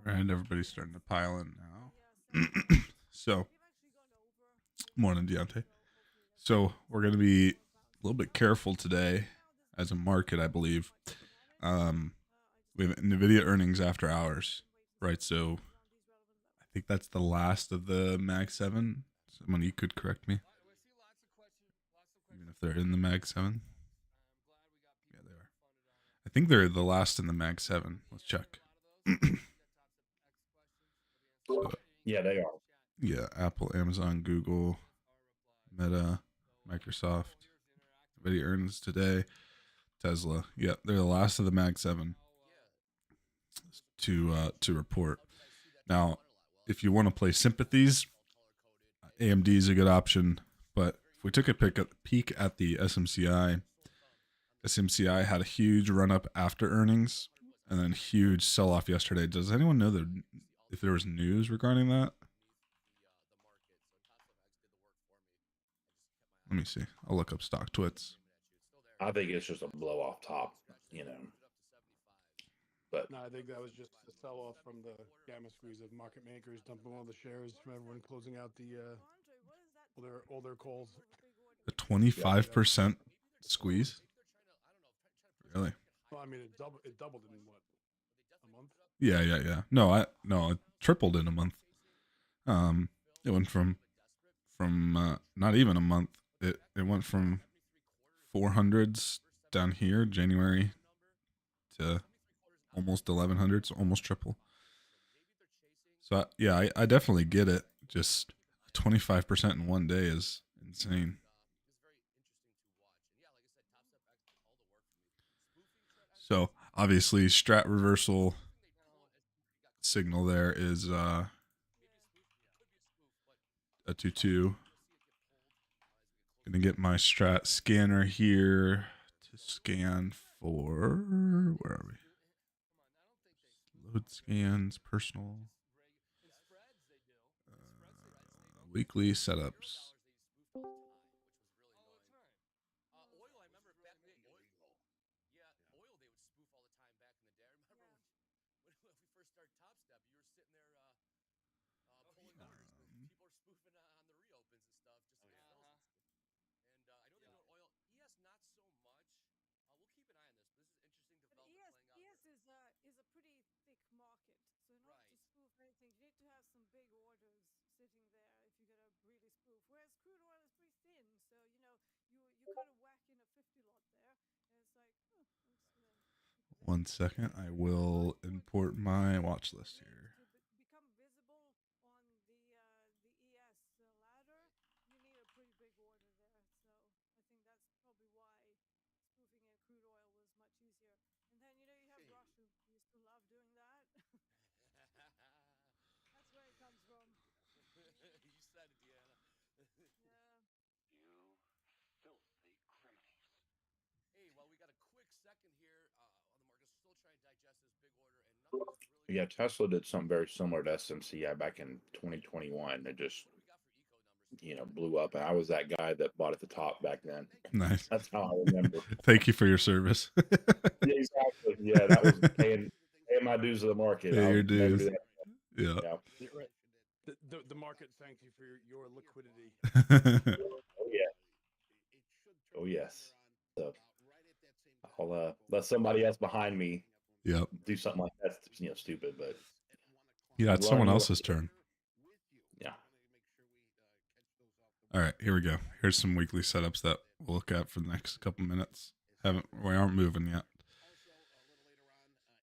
And everybody's starting to pile in now. So, morning, Deontay. So, we're going to be a little bit careful today as a market, I believe. We have NVIDIA earnings after hours, right? So, I think that's the last of the Mag 7. Someone, you could correct me. Even if they're in the Mag 7. Yeah, they are. I think they're the last in the Mag 7. Let's check. So, yeah, they are. Yeah, Apple, Amazon, Google, Meta, Microsoft. NVIDIA earnings today. Tesla. Yeah, they're the last of the Mag 7 to report. Now, if you want to play sympathies, AMD is a good option. But if we took a peek at the SMCI, SMCI had a huge run up after earnings and then huge sell off yesterday. Does anyone know if there was news regarding that? Let me see. I'll look up stock twits. I think it's just a blow off top, But no, I think that was just a sell off from the gamma squeeze of market makers dumping all the shares from everyone closing out all their calls. A 25% squeeze. Really? Well, I mean, it doubled in what, a month? Yeah. No, it tripled in a month. It went from not even a month. It went from 400s down here January to almost 1100, so almost triple. So I definitely get it. Just 25% in one day is insane. So obviously, strat reversal signal there is a 2-2. Gonna get my strat scanner here to scan for, where are we? Load scans, personal, weekly setups. One second, I will import my watch list here. yeah, Tesla did something very similar to SMCI back in 2021. It just blew up, and I was that guy that bought at the top back then. Nice. That's how I remember. Thank you for your service. Yeah, exactly. Yeah, that was paying my dues of the market. Pay your Never dues. do that. Yeah. You're right. The market thanked you for your liquidity. Oh yeah. let somebody else behind me Yep. do something like that. Stupid, but Yeah, it's someone else's turn. yeah. All right, here we go. Here's some weekly setups that we'll look at for the next couple minutes. We aren't moving yet.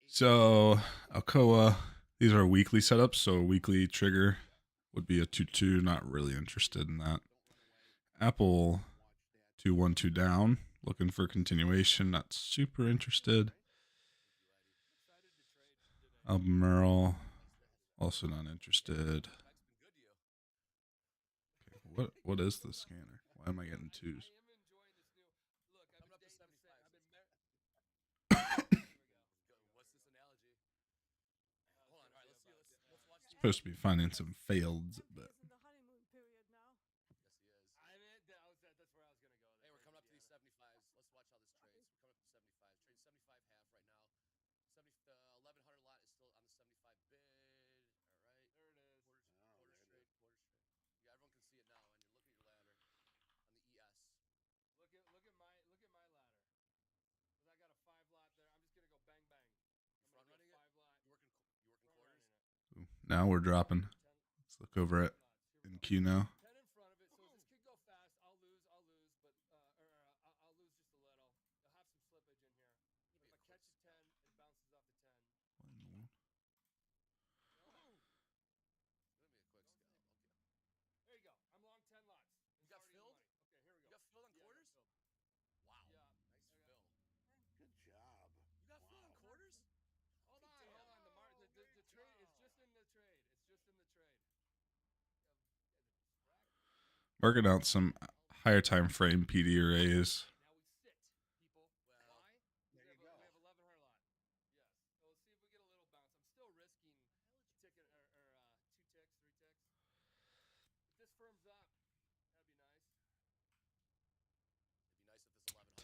So Alcoa, these are weekly setups. So a weekly trigger would be a 2-2. Not really interested in that. Apple 2-1-2 down, looking for continuation. Not super interested. Albemarle, also not interested. Okay, what is the scanner? Why am I getting twos? Supposed to be finding some faileds, but now we're dropping. Let's look over at NQ now. Working out some higher time frame PD arrays.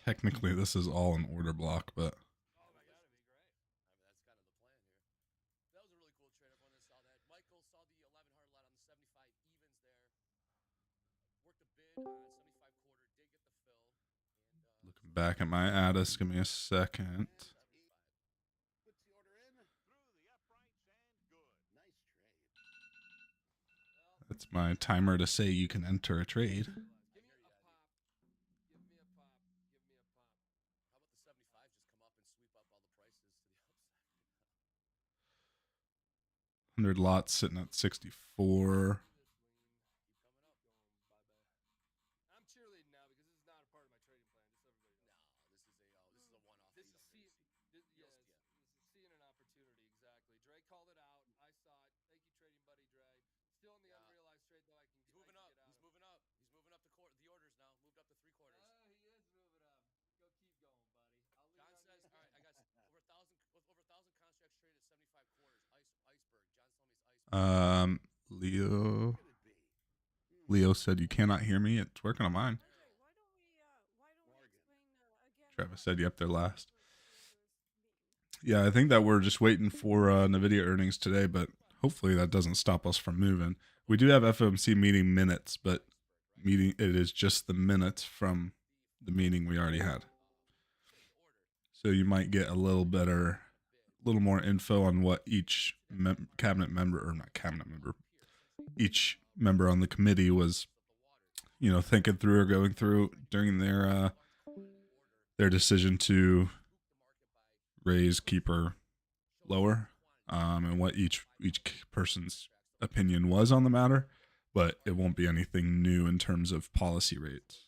Technically, this is all an order block, but looking back at my Addis, give me a second. That's my timer to say you can enter a trade. $100 sitting at 64. Leo said you cannot hear me. It's working on mine. Travis said, yep, they're last. Yeah, I think that we're just waiting for NVIDIA earnings today, but hopefully that doesn't stop us from moving. We do have FOMC meeting minutes, but it is just the minutes from the meeting we already had. So you might get a little more info on what each cabinet member, or not cabinet member, each member on the committee was, thinking through or going through during their decision to raise, keep, or lower, and what each person's opinion was on the matter. But it won't be anything new in terms of policy rates.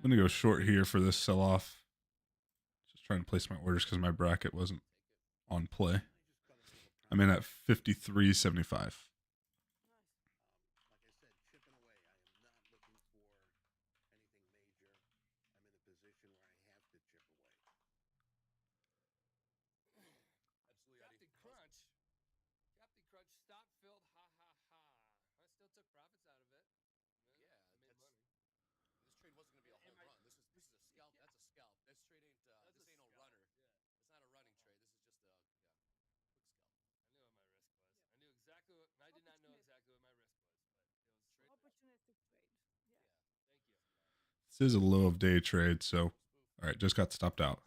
I'm going to go short here for this sell off. Just trying to place my orders because my bracket wasn't on play. I'm in at 53.75. Captain Crunch. Captain Crunch stop filled. Ha ha ha. I still took profits out of it. Yeah, I made money. This trade wasn't going to be a home run. This is a scalp. That's a scalp. This trade ain't. This ain't no runner. Yeah. It's not a running trade. This is just a quick scalp. I knew what my risk was. I knew exactly what. I did not know exactly what my risk was, but it was Opportunistic trade. Yeah. Thank you. This is a low of day trade, so all right, just got stopped out.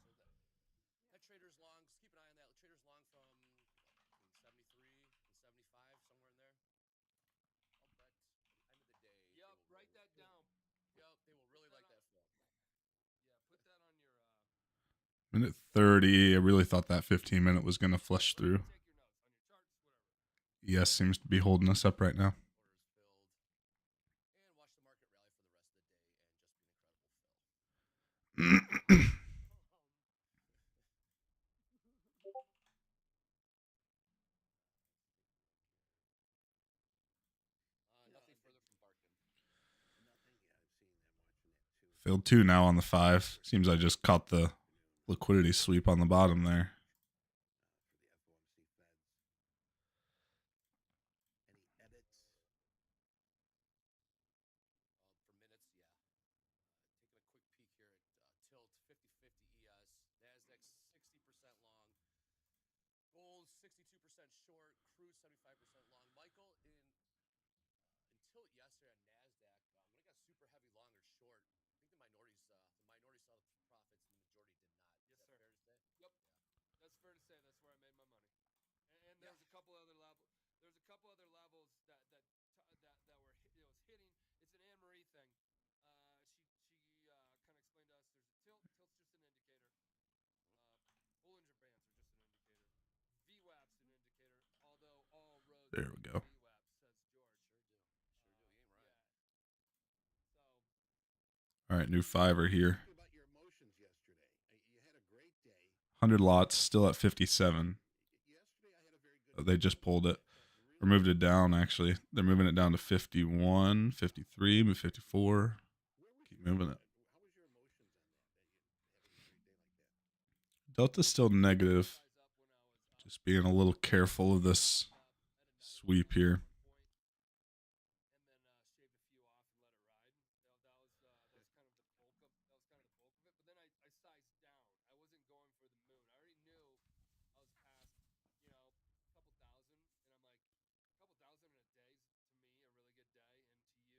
That trader's long. Just keep an eye on that. Trader's long from 73 and 75, somewhere in there. I'll bet end of the day. Yep, write that down. Yep, they will really like that fall. Yeah, put that on your. Minute 30. I really thought that 15-minute was going to flush through. Take your notes on your charts, whatever. ES seems to be holding us up right now. Orders filled. And watch the market rally for the rest of the day and just be an incredible fill. Nothing further from Barkin. Failed 2 now on the 5. Seems I just caught the liquidity sweep on the bottom there. For minutes, yeah. Taking a quick peek here at Tilt 50-50 ES, NASDAQ 60% long, gold 62% short, crude 75% long. Michael, in Tilt yesterday on NASDAQ, when it got super heavy long or short, I think the minority saw the profits and the majority did not. Yes, Is that sir. fair to say? Yep. Yeah. That's fair to say. That's where I made my money. And there's a couple other levels. There's a couple other levels that were it was hitting. It's an Anne Marie thing. She kind of explained to us. There's a tilt. Tilt's just an indicator. Bollinger Bands are just an indicator. VWAP's an indicator. Although all roads There we go. VWAP, says George. Sure do. You ain't right. Yeah. So. All right, new 5er here. About your emotions yesterday. You had a great day. 100 lots, still at 57. Yesterday I had a very good They just pulled it. Or moved it down, actually. They're moving it down to 51, 53, move 54. Keep moving it. How was your emotions on that? That you having a great day like that? Delta's still negative. Just being a little careful of this sweep here. And then shaved a few off and let it ride. That's kind of the bulk of it. But then I sized down. I wasn't going for the moon. I already knew I was past, a couple thousand, and I'm like, a couple thousand in a day is to me a really good day, and to you, you can put it. It should be for anybody, unless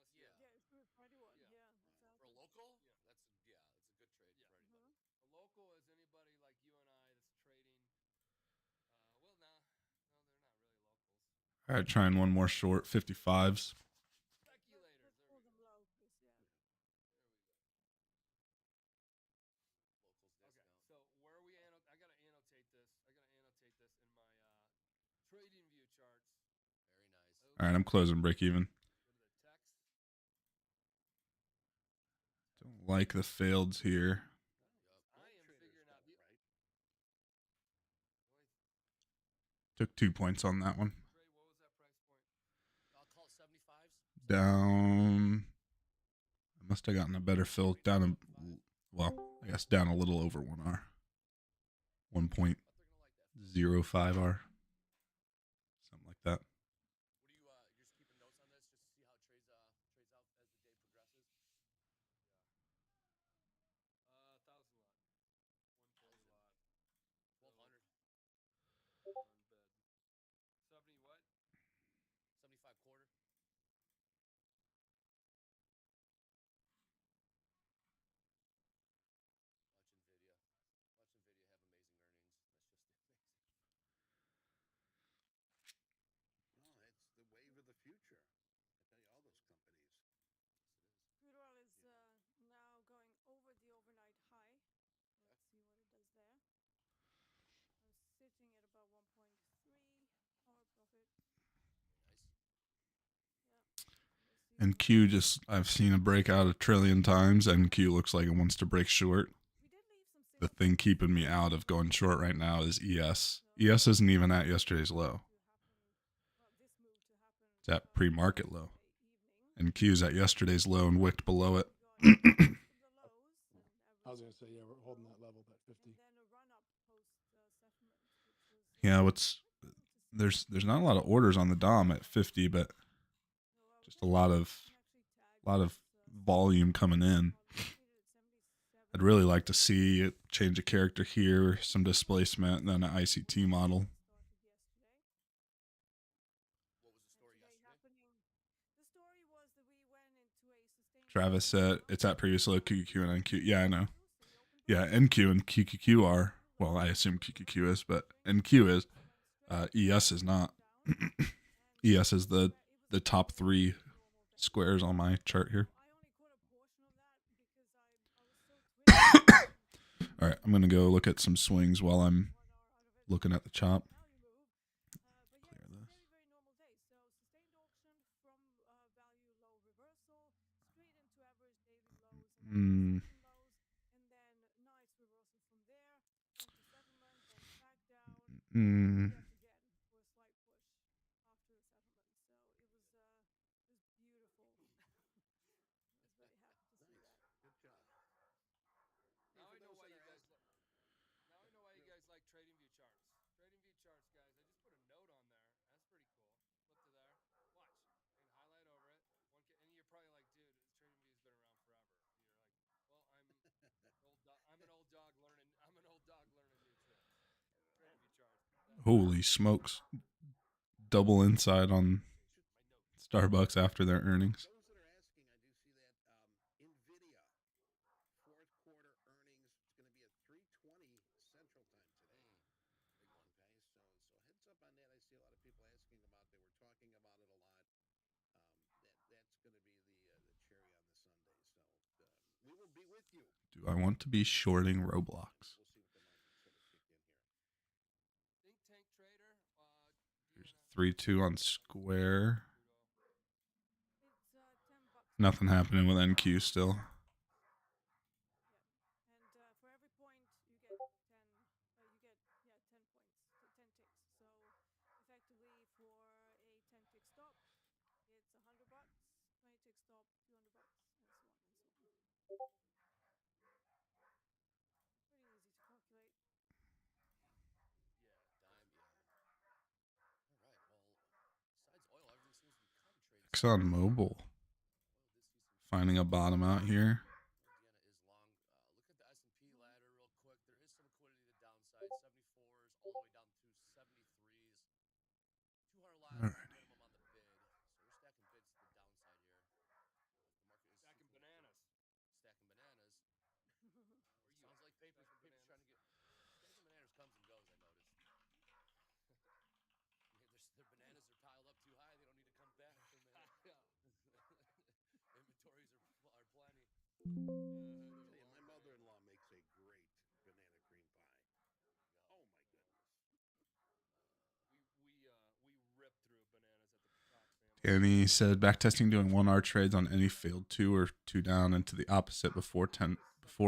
Yeah. Yeah, it's good for anyone. Yeah. Yeah, exactly. For a local, Yeah. that's a good trade Yeah. for anybody. a local is anybody like you and I that's trading. No, they're not really locals. All right, trying one more short, 55s. Speculators. Let's There call we them go. locals, yeah. There we go. Locals Okay, discount. so where are we? I gotta annotate this. In my trading view charts. Very nice. All right, I'm closing break even. Go to the text. Don't like the faileds here. Yep. I am figuring out. Took 2 points on that one. Trey, what was that price point? I'll call it 75s. Down. I must have gotten a better fill. Down, I guess down a little over 1R. 1.05R. Something like that. What do you you're just keeping notes on this just to see how it trades out as the day progresses? 1,000 lot. 140 lot. 1,200. On bid. 70 what? 75 quarter. Watch Nvidia. Watch Nvidia have amazing earnings. That's just amazing. And Q just, I've seen it break out 1,000,000,000 times, and Q looks like it wants to break short. The thing keeping me out of going short right now is ES. ES isn't even at yesterday's low. It's at pre-market low. And Q's at yesterday's low and wicked below it. I was gonna say, yeah, we're holding that level at 50. Yeah, there's not a lot of orders on the DOM at 50, but just a lot of volume coming in. I'd really like to see it change a character here, some displacement, and then an ICT model. What was the story yesterday? Travis said it's at previous low QQQ and NQ. Yeah, I know. Yeah, NQ and QQQ are. Well, I assume QQQ is, but NQ is. ES is not. ES is the top 3 squares on my chart here. All right, I'm going to go look at some swings while I'm looking at the chop. Clear this. Good job. Now I know why you guys. Now I know why you guys like trading view charts. Trading view charts, guys. I just put a note on there. That's pretty cool. Flip to there. Watch and highlight over it. And you're probably like, dude, trading view's been around forever. You're like, well, I'm an old dog learning. I'm an old dog learning new tricks. Trading view charts. Holy smokes. Double inside on Starbucks after their earnings. Those that are asking, I do see that NVIDIA fourth quarter earnings is going to be at 3:20 Central Time today. Big one. Okay, so heads up on that. I see a lot of people asking about. They were talking about it a lot. That's going to be the cherry on the sundae. So we will be with you. Do I want to be shorting Roblox? We'll see what the market sort of kicked in here. Think tank trader. Here's 3-2 on square. Nothing happening with NQ still. Dime, yeah. All right. Well, besides oil, everything seems to be concentrated. ExxonMobil finding a bottom out here. Indiana is long. Look at the S&P ladder real quick. There is some liquidity to the downside. 74s all the way down to 73s. 200 lots Alrighty. minimum on the bid. So we're stacking bids to the downside here. The market is Stacking bananas. stacking bananas. Sounds like paper's trying to get stacking bananas comes and goes. I noticed. The bananas are piled up too high. They don't need to come back for a minute. Inventories are plenty. Tell you, my mother-in-law makes a great banana cream pie. Oh my goodness. We rip through bananas at the top, family. Danny said backtesting doing 1R trades on any failed 2 or 2 down and to the opposite before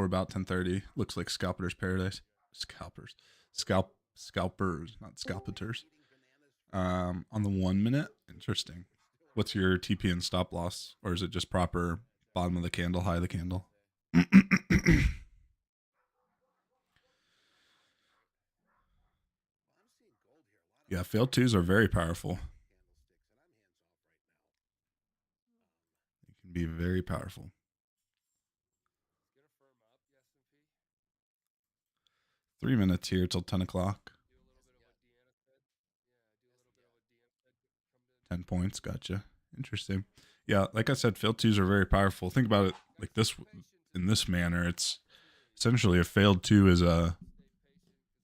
about 10:30. Looks like scalper's paradise. Scalpers, not scalpers. On the 1 minute. Interesting. What's your TP and stop loss, or is it just proper bottom of the candle, high of the candle? Yeah, failed 2s are very powerful. They can be very powerful. It's gonna firm up the S&P. 3 minutes here till 10 o'clock. Do a little bit of what Deanna said. Yeah, do a little bit of what Deanna said. Come to 10 points. Gotcha. Interesting. Yeah, like I said, failed 2s are very powerful. Think about it like this, in this manner. It's essentially a failed 2 is a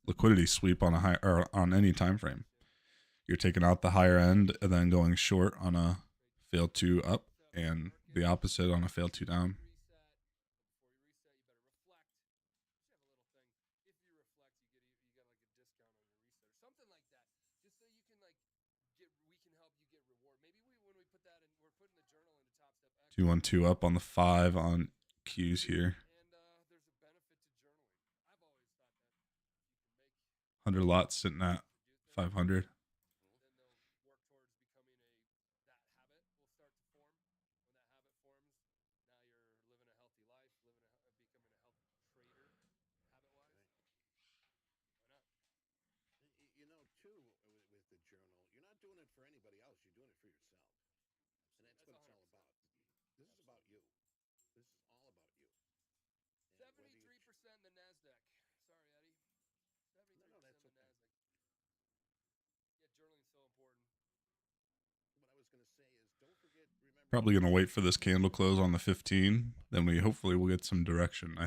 liquidity sweep on a high or on any time frame. You're taking out the higher end and then going short on a failed 2 up, and the opposite on a failed 2 down. Reset. Before you reset, you better reflect. You should have a little thing. If you reflect, you get like a discount on your reset or something like that, just so you can like we can help you get reward. Maybe when we put that in, we're putting the journal into Top Step X. 212 up on the 5 on Q's here. And there's a benefit to journaling. I've always thought that you can make 100 lots sitting at 500. then they'll work towards becoming that habit will start to form. When that habit forms, now you're living a healthy life, becoming a health trader, habit wise. Why not? You know, too, with the journal, you're not doing it for anybody else. You're doing it for yourself, and that's what it's all about. This is about you. This is all about you. And whether you 73% the Nasdaq. Sorry, Eddie. 73% No, that's the okay. Nasdaq. Yeah, journaling's so important. What I was going to say is, don't forget. Remember, Probably going to wait for this candle close on the 15. Then we hopefully will get some direction.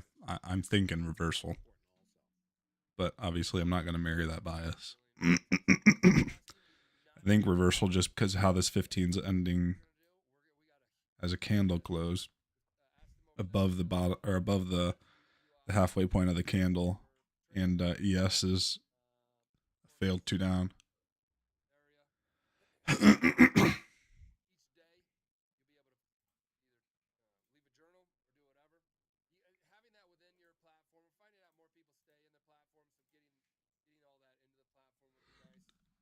I'm thinking reversal, but obviously I'm not going to marry that bias. I think reversal just because of how this 15's ending as a candle close above the bottom or above the halfway point of the candle, and ES is failed 2 down. Each day, you'll be able to either leave a journal or do whatever. Having that within your platform, we're finding out more people stay in the platform, so getting all that into the platform would be nice.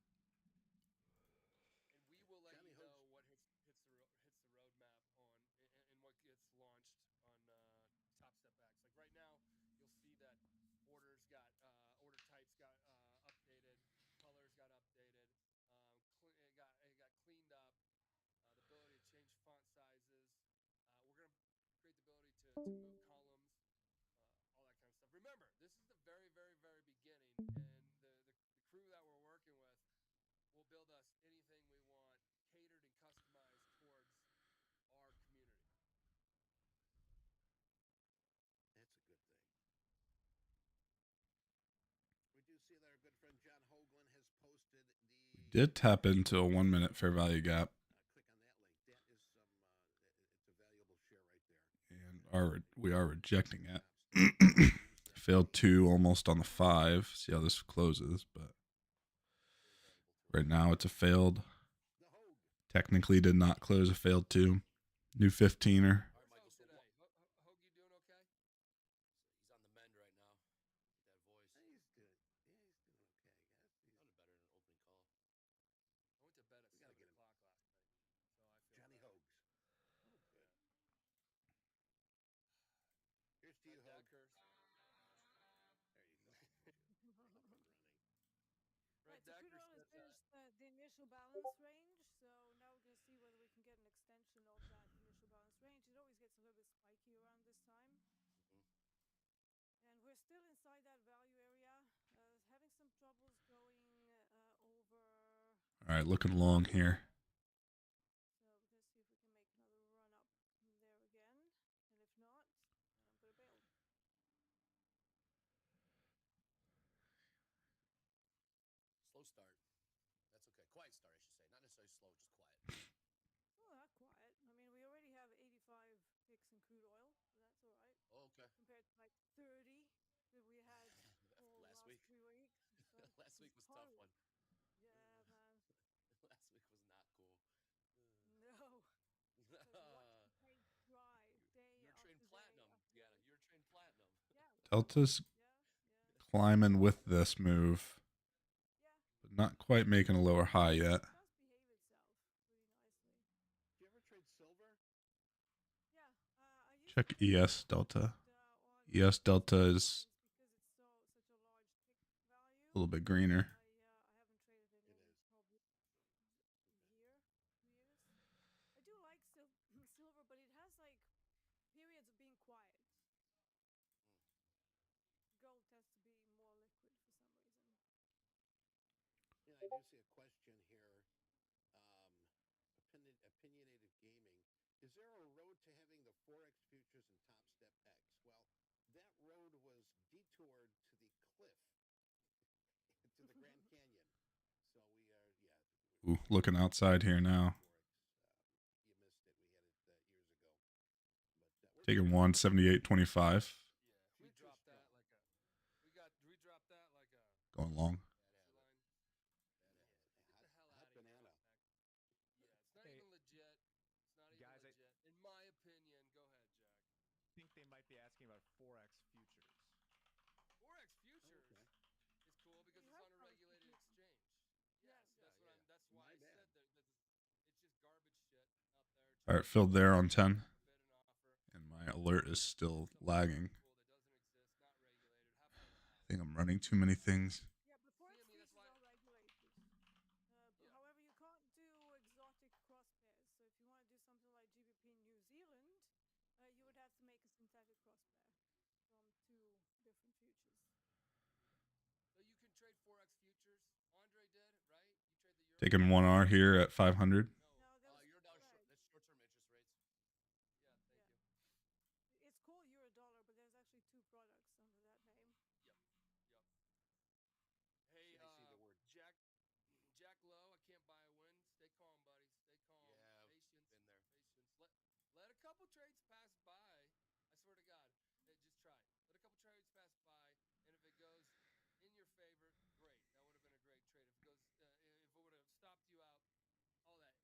And we will let you know what hits the roadmap on and what gets launched on Top Step X. Like right now, you'll see that orders got order types got updated, colors got updated, it got cleaned up. The ability to change font sizes. We're gonna create the ability to move columns, all that kind of stuff. Remember, this is the very, very, very beginning, and the crew that we're working with will build us anything we want, catered and customized towards our community. that's a good thing. We do see that our good friend John Hoagland has posted the. Did tap into a 1 minute fair value gap. Click on that link. That is some. It's a valuable share right there. And we are rejecting it. Failed 2 almost on the 5. See how this closes, but right now it's a failed. Technically did not close a failed 2. New 15er. How's today? Hogue, you doing okay? He's on the mend right now. That voice. He's doing okay. Sounded better than an opening call. I went to bed at 7 o'clock last night, so I feel Johnny better. Hoags. Oh, good. Here's to you, Dad Hoag. curse. There you go. Up and running. Red Right, so crude Decker oil has says finished the initial balance range, so now we're going to see whether we can get an extension of that initial balance range. It always gets a little bit spiky around this time. And we're still inside that value area, having some troubles going over. All right, looking long here. So we're going to see if we can make another run up there again. And if not, I'm going to bail. Slow start. That's okay. Quiet start, I should say. Not necessarily slow, just quiet. Well, not quiet. I mean, we already have 85 picks in crude oil, so that's all right. Oh, okay. Compared to like 30 that we had all Last last week. 3 weeks. So Last week was it's a tough hard. one. Yeah, man. Last week was not cool. No. Because watch the paint dry day You're after trained day platinum, after Deanna. day. You're trained platinum. Yeah. Delta's Yeah. climbing with this move, Yeah. but not quite making a lower high yet. It does behave itself pretty nicely. Do you ever trade silver? Yeah. I used Check to trade ES silver, Delta. on ES Delta lines is because it's such a large tick value. a little bit greener. I haven't traded it in probably a year, 2 years. I do like silver, but it has like periods of being quiet. Gold tends to be more liquid for some reason. Yeah, I do see a question here. Opinionated gaming. Is there a road to having the forex futures and Top Step X? Well, that road was detoured to the cliff, to the Grand Canyon. So we are, yeah. Ooh, looking outside here now. You missed it. We had it years ago. But Taking 178.25. yeah, we dropped that like a. We dropped that like a. Going long. Line. Get the hell out of here. banana. might be asking about forex futures. Forex futures Okay. is cool because You it's have on a forex regulated futures. exchange. Yes, Yes. that's what I'm. That's why My I bad. said that. It's just garbage shit out there. All right, filled there on 10. A bid and offer. And my alert is still lagging. Cool that doesn't exist, not regulated. Have fun with that. I think I'm running too many things. Yeah, but forex I mean, that's futures why- are regulated. Yeah. However, you can't do exotic cross pairs. So if you want to do something like GBP New Zealand, you would have to make a synthetic cross pair from two different futures. So you can trade forex futures. Andre did, right? You trade the euro. Taking 1R here at 500. No, that was Euro dollar right. that's short-term interest rates. Yeah, thank you. It's called euro dollar, but there's actually two products under that name. Hey, See, I see the word. Jack Lowe, I can't buy a win. Stay calm, buddy. Stay calm. Yeah, Patience. been there. Patience. Let a couple trades pass by. I swear to God. Just try. Let a couple trades pass by, and if it goes in your favor, great. That would have been a great trade. If it goes, if it would have stopped you out, all that.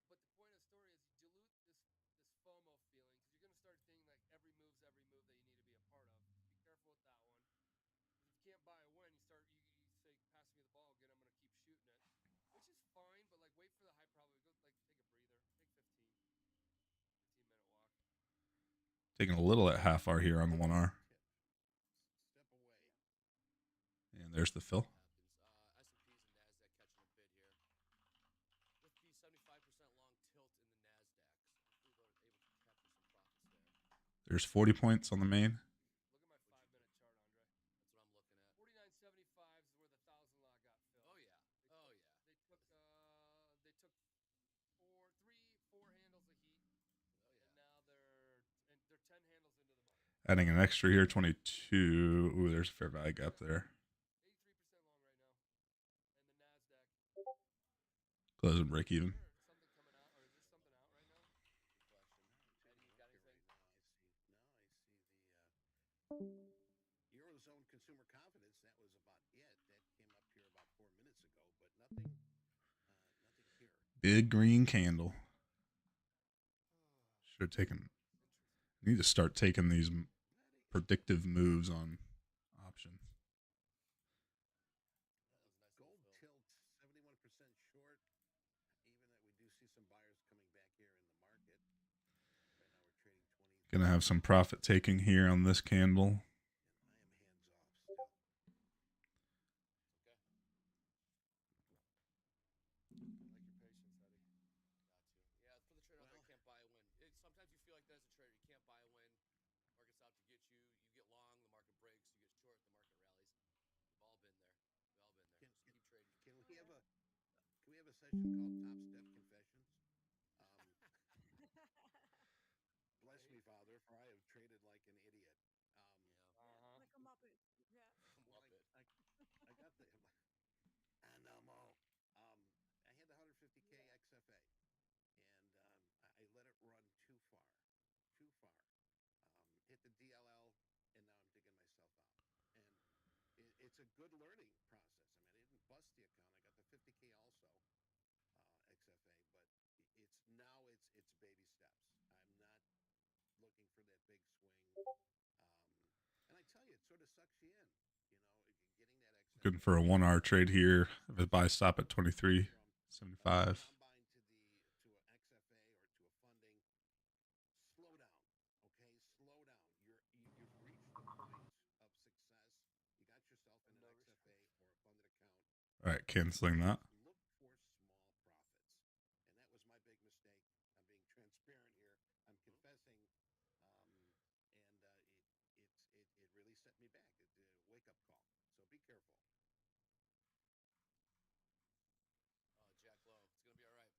But the point of the story is you dilute this FOMO feeling because you're gonna start thinking like every move's every move that you need to be a part of. Be careful with that one. Because if you can't buy a win, you say, pass me the ball again, I'm gonna keep shooting it. Which is fine, but like wait for the high probability. Go like take a breather. Take 15-minute walk. Taking a little at half R here on the 1R. Step away. And there's the fill. Happens. S&Ps and Nasdaq catching a bid here. S&P 75% long tilt in the Nasdaq. So hopefully they're able to capture some profits there. There's 40 points on the main. Look at my 5-minute chart, Andre. That's what I'm looking at. 49.75 is where the 1,000 lot got filled. Oh yeah. They took four handles of heat, and now they're 10 handles into the money. Adding an extra here, 22. Ooh, there's a fair value gap there. 83% long right now, and the Nasdaq. Close and break even. Is there something coming out, or is there something out right now? Good question. Eddie, you got anything? I see. Eurozone consumer confidence. That was about it. That came up here about 4 minutes ago, but nothing here. Big green candle. Should have taken. Need to start taking these predictive moves on options. Gold tilt 71% short. Even that we do see some buyers coming back here in the market. Right now we're trading 20. Gonna have some profit taking here on this candle. And I am hands off still. I like your patience, Eddie. Got to. Yeah, for the trader out there, you can't buy a win. Sometimes you feel like that as a trader, you can't buy a win. Market's out to get you. You get long, the market breaks. You get short, the market rallies. We've all been there. Just keep trading. Can we have a session called Top Step Confessions? Bless me, Father, for I have traded like an idiot. Like a Muppet. Yeah. Muppet. I got the animal. I had the 150K XFA, and I let it run too far. Hit the DLL, and now I'm digging myself out. And it's a good learning process. I mean, I didn't bust the account. I got the 50K also, XFA, but it's baby steps. I'm not looking for that big swing. And I tell you, it sort of sucks you in. Getting that XFA. Looking for a 1R trade here. If it buy stop at 23.75. Combine to a XFA or to a funding. Slow down, okay? Slow down. You've reached the point of success. You got yourself in an XFA or a funded account. All right, canceling that. Look for small profits, and that was my big mistake. I'm being transparent here. I'm confessing, and it really set me back. It's a wake-up call. So be careful. Jack Lowe. It's going to be all right.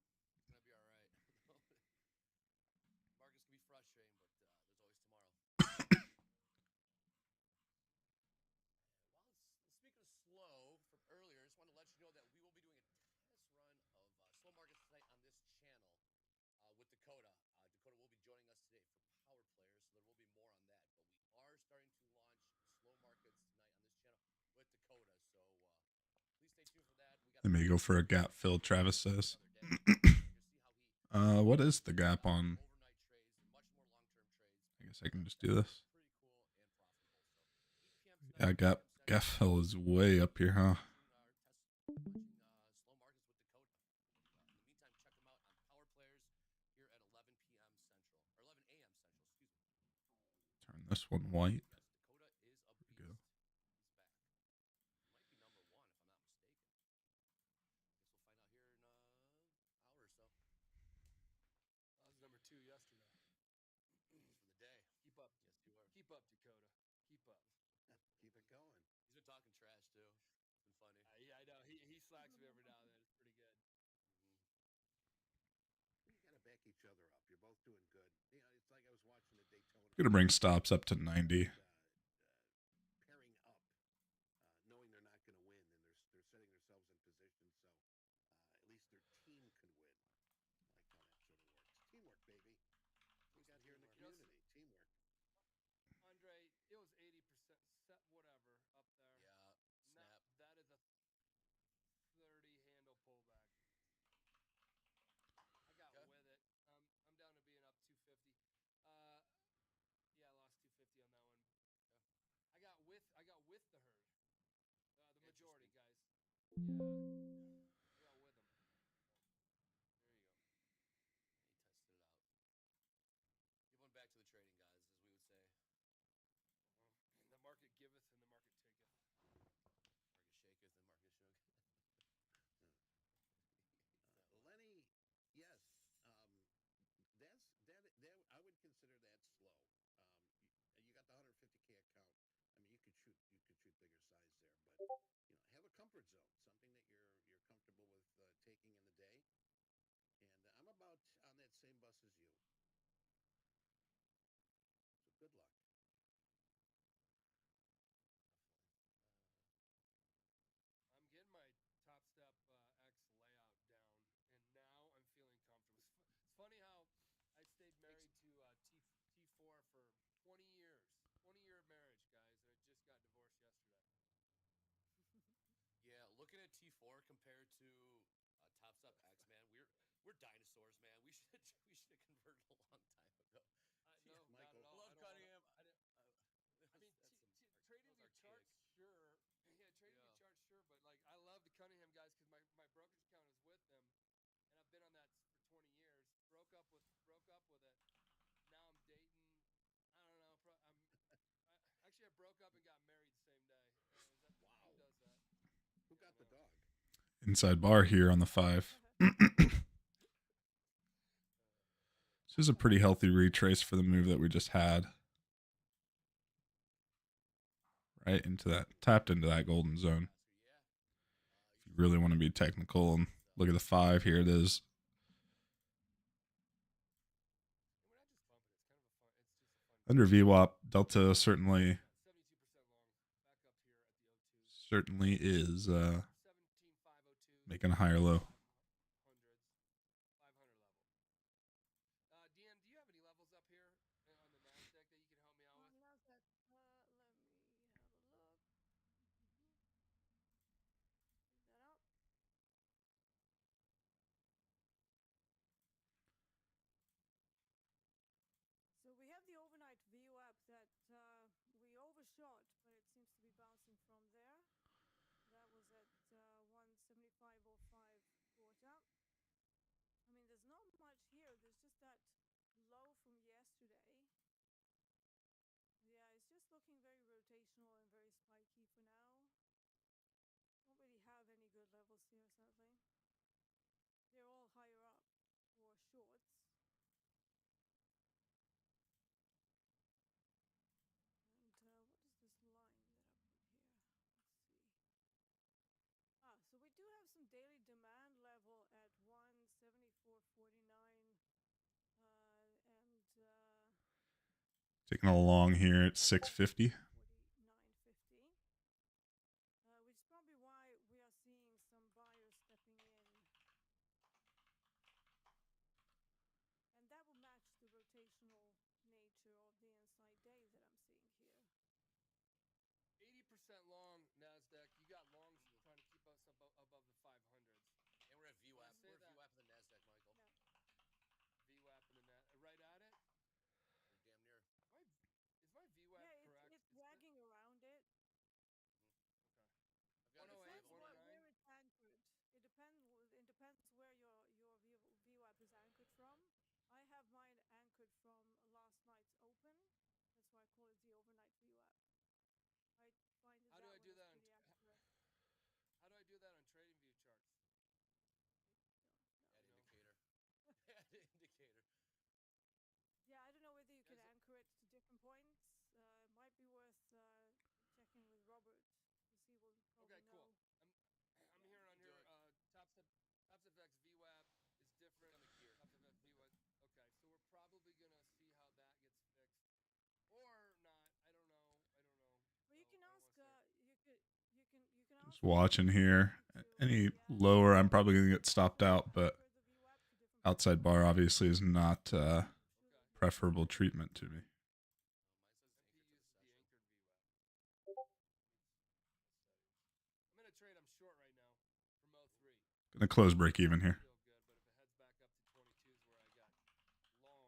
Markets can be frustrating, but there's always tomorrow. Speaking of slow from earlier, I just want to let you know that we will be doing a test run of slow markets tonight on this channel with Dakota. Dakota will be joining us today for power players, so there will be more on that. But we are starting to launch slow markets tonight on this channel with Dakota, so please stay tuned for that. They may go for a gap fill, Travis says. What is the gap on? I guess I can just do this. Yeah, Gaffel is way up here, huh? Watching slow markets with Dakota. In the meantime, check them out on Power Players here at 11 p.m. Central or 11 a.m. Central. Excuse me. Turn this one white. Yes, Dakota is a beast. There we go. He's back. Might be number one if I'm not mistaken. Guess we'll find out here in an hour or so. I was number 2 yesterday. Just for the day. Keep up. Yes, you are. Keep up, Dakota. Keep up. Keep it going. He's been talking trash too. It's been funny. Yeah, I know. He slacks me every now and then. It's pretty good. You got to back each other up. You're both doing good. You know, it's like I was watching the Daytona. Gonna bring stops up to 90. Pairing up, knowing they're not going to win, and they're setting themselves in position so at least their team could win. I like how that sort of works. Teamwork, baby. We got here in the community. Teamwork. Andre, it was 80% set whatever up there. Yeah. Snap. That is a 30 handle pullback. I got Okay. with it. I'm down to being up 250. Yeah, I lost 250 on that one. Okay. I got with the herd. The majority guys. Yeah. Yeah. I got with them. There you go. He tested it out. He went back to the trading gods, as we would say. The market giveth and the market taketh. Market shaketh and market shook. Lenny, yes, that I would consider that slow. You got the 150K account. I mean, you could shoot bigger size there, but have a comfort zone, something that you're comfortable with taking in the day. And I'm about on that same bus as you. So good luck. I'm getting my Top Step X layout down, and now I'm feeling comfortable. It's funny how I stayed married to T4 for 20 years. 20-year marriage, guys, and I just got divorced yesterday. Yeah, looking at T4 compared to Top Step X, man, we're dinosaurs, man. We should have converted a long time ago. No, not Michael. at all. Love Cunningham. Trading your charts, sure. Yeah, trading your charts, sure. But like, I love the Cunningham guys because my brokerage account is with them, and I've been on that for 20 years. Broke up with it. Now I'm dating. I don't know. Actually, I broke up and got married the same day. Wow. Who does that? Who got the dog? Inside bar here on the 5. This is a pretty healthy retrace for the move that we just had. Right into that, tapped into that golden zone. If you really want to be technical and look at the 5, here it is. Under VWAP, Delta certainly is making a higher low. 500 level. DM, do you have any levels up here on the NASDAQ that you can help me out with? NASDAQ, let me have a look. Dig that up. So we have the overnight VWAP that we overshot, but it seems to be bouncing from there. That was at 175.05 quarter. I mean, there's not much here. There's just that low from yesterday. Yeah, it's just looking very rotational and very spiky for now. Don't really have any good levels here, sadly. They're all higher up for shorts. And what is this line that I put here? Let's see. So we do have some daily demand level at 174.49 and Taking along here at 650. 49.50, which is probably why we are seeing some buyers stepping in. And that will match the rotational nature of the inside day that I'm seeing here. 80% long NASDAQ. You got longs trying to keep us above the 500s. And we're at VWAP. Say We're at that. VWAP in the NASDAQ, Michael. Yeah. VWAP and the right at it. We're damn near. Is my VWAP Yeah, correct? it's wagging around it. depends where your VWAP is anchored from. I have mine anchored from last night's open. That's why I call it the overnight VWAP. I find How do I do that on pretty accurate. how do I do that on trading view charts? Add No. indicator. Add indicator. Yeah, I don't know whether you can Is it- anchor it to different points. Might be worth checking with Robert because he will probably Okay, cool. know. I'm hearing on Do here it. Top Step X VWAP is different. On the gear. Top Step X VWAP. Okay, so we're probably gonna see how that gets fixed, or not. I don't know. Well, you So can I don't ask. wanna say- You can ask Just watching here. Any yeah, lower, I'm probably gonna get stopped out, but anchor the VWAP to different outside points. bar obviously is not Okay. preferable treatment to me. Mine says MP it's anchored to the uses the session. anchored VWAP. I'm in a trade. I'm short right now from 03. Gonna close break even here. Feel good, but if it heads back up to 22 is where I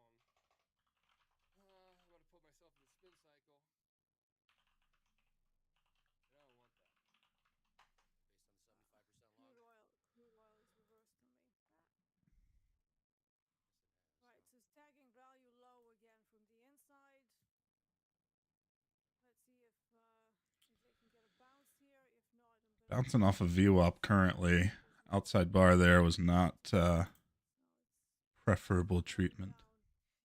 got long. I'm gonna put myself in the spin cycle. And I don't want that. Based on the 75% long. Crude oil is reversed on me. Yes, it has. Right, so it's tagging value low again from the inside. Let's see if they can get a bounce here. If not, I'm gonna Bouncing off of VWAP currently. Outside bar there was not preferable treatment.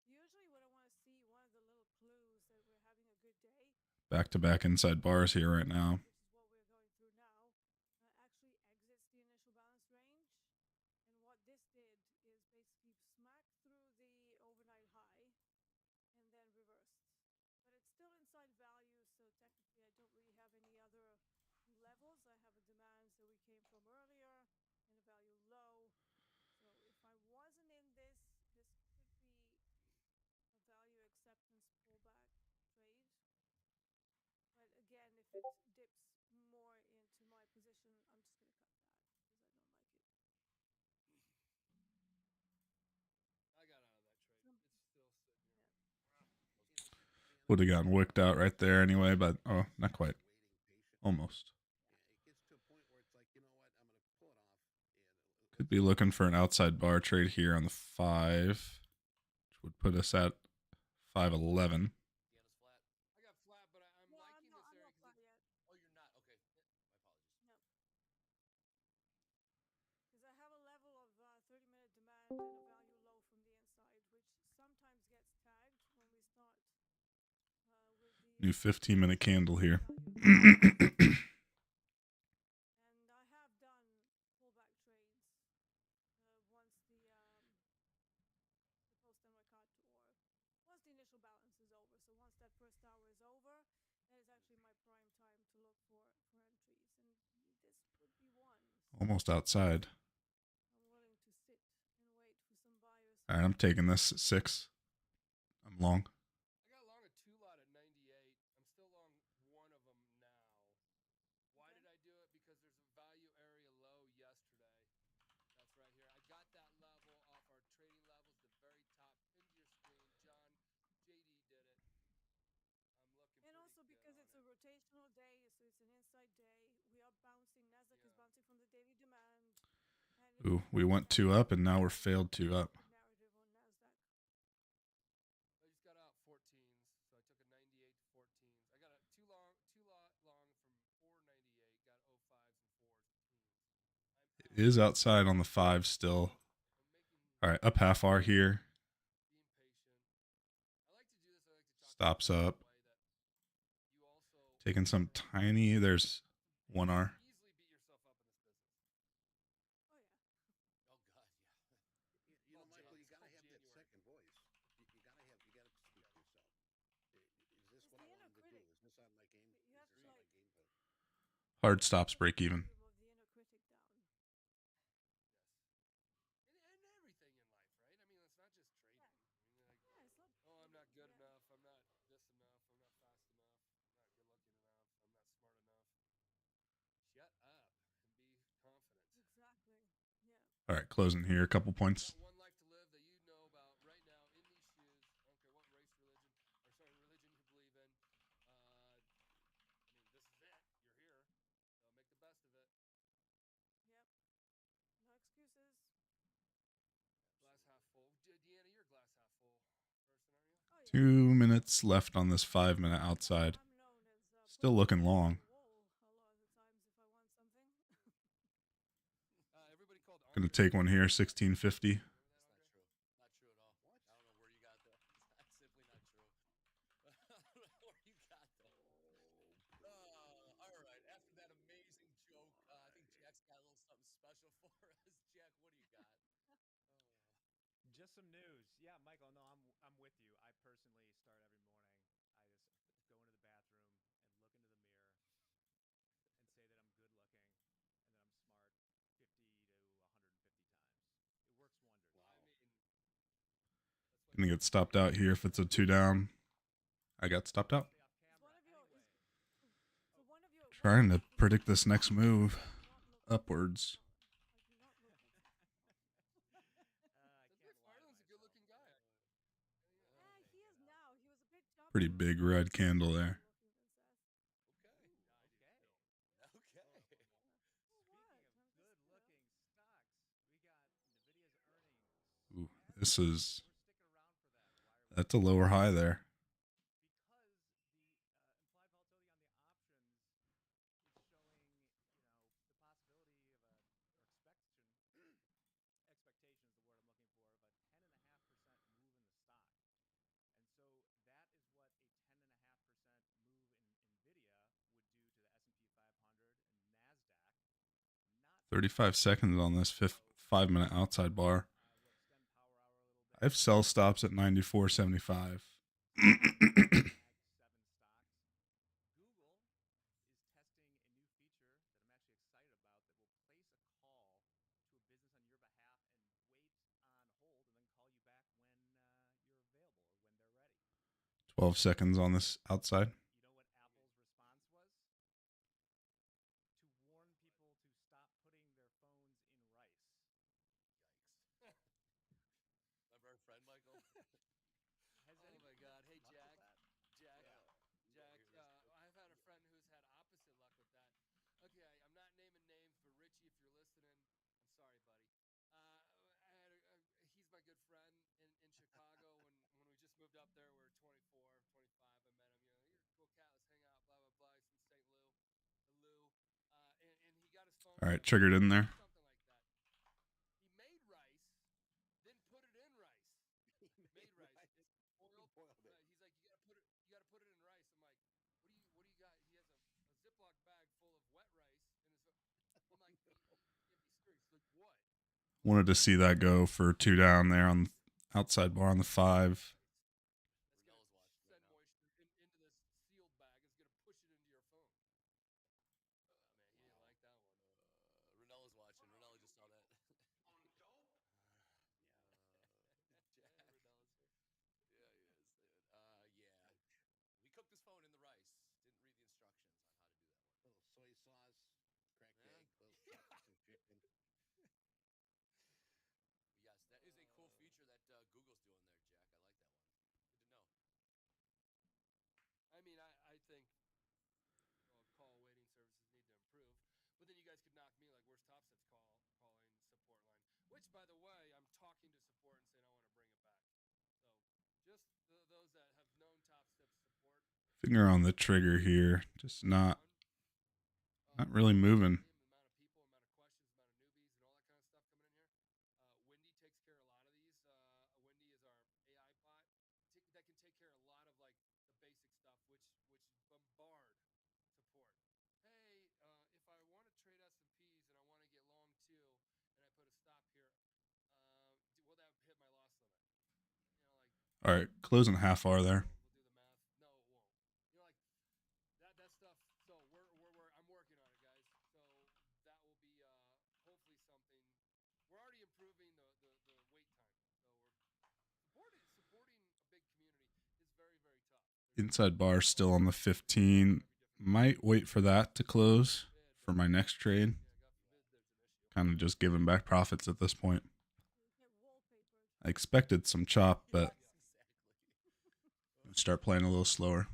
Usually what I want to see, one of the little clues that we're having a good day. Back-to-back inside bars here right now. Which is what we're going through now. Actually exits the initial balance range. And what this did is basically smack through the overnight high and then reversed. But it's still inside value, so technically I don't really have any other levels. I have a demands that we came from earlier and a value low. So if I wasn't in this could be a value acceptance pullback trade. But again, if it dips more into my position, I'm just going to cut that because I don't like it. I got out of that trade. It's still sitting here. Would have gotten wicked out right there anyway, but oh, not quite. Almost. It gets to a point where it's like, you know what, I'm going to pull it off. Could be looking for an outside bar trade here on the 5, which would put us at 511. Deanna's flat. I got flat, but I'm No, liking I'm this area not flat yet. Oh, you're not. Okay. My apologies. No. Because I have a level of 30-minute demand and a value low from the inside, which sometimes gets tagged when we start with the New 15-minute candle here. and I have done pullback trades once the post-MICAT or once the initial balance is over. So once that first hour is over, that is actually my prime time to look for entries. And this would be one. So Almost outside. I'm willing to sit and wait for some buyers. All right, I'm taking this at 6. I'm long. I got long a 2 lot at 98. I'm still long one of them now. Why did I do it? Because there's a value area low yesterday. That's right here. I got that level off our trading levels, the very top. Into your screen, John. JD did it. I'm looking And pretty also good because on it's a rotational day, so it's an inside day. We are bouncing. Nasdaq is bouncing from the daily demand. And if Ooh, you we look went at 2 up and now we're failed 2 up. the narrative on Nasdaq. I just got out 14s, so I took a 98 to 14s. I got a 2 lot long from 498, got 05s and 14s. It is outside on the 5 still. All right, up half R here. Being patient. I like to do this. I like to talk Stops about it up. in a way that you also Taking some tiny. There's 1R. easily beat yourself up in this business. Oh yeah. Oh, God, yeah. You know, Michael, you It's got to called have that January. second voice. You got to speak for yourself. Is this It's what the I inner wanted to do? critic. Is this on my game? You have Is to this on like my game plan? Hard stops break even. volume of the inner critic down. Yes. And everything in life, right? I mean, it's not just trading. I mean, like, Yeah, it's not. oh, I'm not good Yeah. enough. I'm not this enough. I'm not fast enough. I'm not good looking enough. I'm not smart enough. Shut up and be confident. Exactly. Yeah. All right, closing here. A couple points. Got one life to live that you know about right now in these shoes. I don't care what race, religion, or sorry, religion you believe in. I mean, this is it. You're here. So make the best of it. Yep. No excuses. 2 minutes left on this 5-minute outside. I'm known as Still looking long. wall a lot of the times if I want something. Everybody called Gonna Andre. take one here, 1650. That's not true. Not true at all. What? I don't know where you got that. That's simply not true. I don't know where you got that. All right. After that amazing joke, I think Jack's got a little something special for us. Jack, what do you got? Just some news. Yeah, Michael. No, I'm with you. I personally start every morning. I just go into the bathroom and look into the mirror and say that I'm good looking and that I'm smart 50 to 150 times. It works wonders. Wow. I mean, that's why Gonna get stopped out here if it's a 2 down. I got stopped out. Stay off Is camera. one of your Anyway, so one of your Trying to one of your predict this next I move do not look upwards. I do not look I that's can't good. lie to Farland's a myself. good-looking guy. he is now. He was a bit chubby. Pretty big red candle there. Okay. Okay. Okay. Speaking what? of I'm just, good-looking stocks, we got Nvidia's earnings. Ooh, this is, We're sticking around for that. Why are we? that's a lower high there. Because the implied volatility on the options is showing, the possibility of expectation is the word I'm looking for, of a 10.5% move in the stock. And so that is what a 10.5% move in Nvidia would do to the S&P 500 and Nasdaq. Not 35 seconds on this 5-minute outside bar. we'll extend power hour a little bit. I have sell stops at 94.75. Mag 7 stocks. Google is testing a new feature that I'm actually excited about that will place a call to a business on your behalf and wait on hold and then call you back when you're available or when they're ready. 12 seconds on this outside. You know what Apple's response was? To warn people to stop putting their phones in rice. Yikes. Remember our friend Michael? Has Oh anybody my God! Hey, luck with Jack. that? Jack. Yeah. Jack. Hear this. I've had a friend who's had opposite luck with that. Okay, I'm not naming names, but Richie, if you're listening, I'm sorry, buddy. I had he's my good friend in Chicago. When we just moved up there, we were 24, 25. I met him. You're a cool cat. Let's hang out. Blah blah blah. He's from St. Lou. And he got his phone. All right, triggered in there. Something like that. He made rice, then put it in rice. Made rice. It's boiled. Boiled it. Right. He's like, you gotta put it in rice. I'm like, what do you got? He has a Ziploc bag full of wet rice in his. I'm like, you can't be serious. Like what? Wanted to see that go for 2 down there on outside bar on the 5. That's Renella's gonna watching send right now. moisture into this sealed bag. It's gonna push it into your phone. Man, he didn't like that one. Renella's watching. Renella just saw that. Jack. Yeah, he is. Yeah. We cooked this phone in the rice. Didn't read the instructions on how to do that one. Little soy sauce, cracked Yeah. egg, little chopped some chicken. Yes, that is a cool feature that Google's doing there, Jack. I like that one. Good to know. I mean, I think call waiting services need to improve. But then you guys could knock me like, where's Topstep's calling support line? Which, by the way, I'm talking to support and saying I want to bring it back. So just those that have known Topstep's support. Finger on the trigger here. Just not really moving. The amount of people, amount of questions, amount of newbies, and all that kind of stuff coming in here. Wendy takes care of a lot of these. Wendy is our AI bot that can take care of a lot of like the basic stuff, which bombard support. Hey, if I want to trade S&Ps and I want to get long too, and I put a stop here, will that hit my loss limit? All right, closing half hour there. We'll do the math. No, it won't. Like that stuff. So I'm working on it, guys. So that will be hopefully something. We're already improving the wait time. So we're supporting a big community is very very tough. Inside bar still on the 15. Might wait for that to close for my next trade. Kind of just giving back profits at this point. I expected some chop, but start playing a little slower.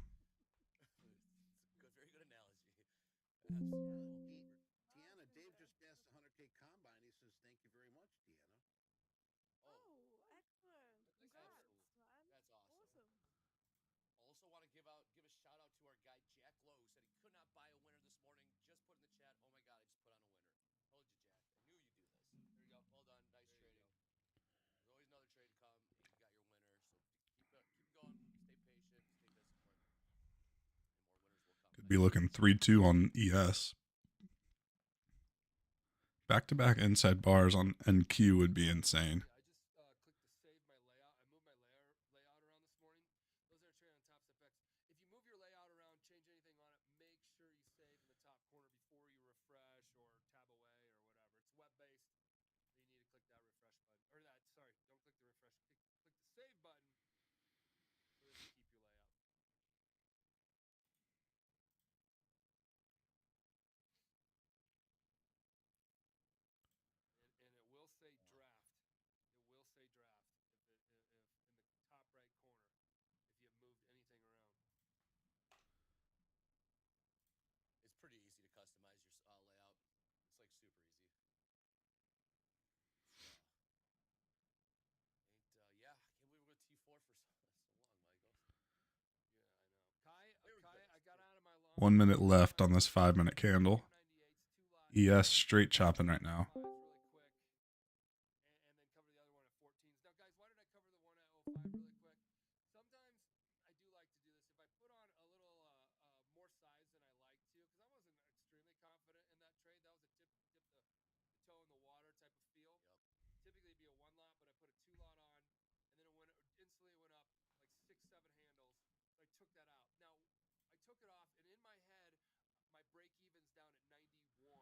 Very good analogy. Absolutely. Deanna, Dave just passed the 100K combine. He says, thank you very much, Deanna. Oh, excellent. Congrats, man. That's awesome. Awesome. give a shout out to our guy Jack Lowe, who said he could not buy a winner this morning. Just put in the chat, oh my god, I just put on a winner. Told you, Jack. I knew you'd do this. There you go. Well done. Nice trading. There's always another trade to come, and you got your winner. So keep going. Stay patient. Stay disciplined, and more winners will come. Could be looking 3-2 on ES. Back-to-back inside bars on NQ would be insane. I just clicked to save my layout. I moved my layout around this morning. Those are trading on top step X. If you move your layout around, change anything on it, make sure you save in the top corner before you refresh or tab away or whatever. It's web-based. You need to click that refresh button. Or that, sorry, don't click the refresh. Click the save button so that you keep your layout. And it will say draft. It will say draft if in the top right corner if you have moved anything around. It's pretty easy to customize your layout. It's like super easy. Yeah, I can't believe we're going to T4 for so long, Michael. Yeah, I know. Kai, I got out of my long 1 minute left on this 5-minute candle. ES straight chopping right now. really quick, and then cover the other one at 14s. Now, guys, why did I cover the one at 05 really quick? Sometimes I do like to do this. If I put on a little more size than I like to, because I wasn't extremely confident in that trade. That was a dip the toe in the water type of feel. Yep. Typically it'd be a 1 lot, but I put a 2 lot on, and then instantly went up like 6, 7 handles. So I took that out. Now, I took it off, and in my head, my break even's down at 91.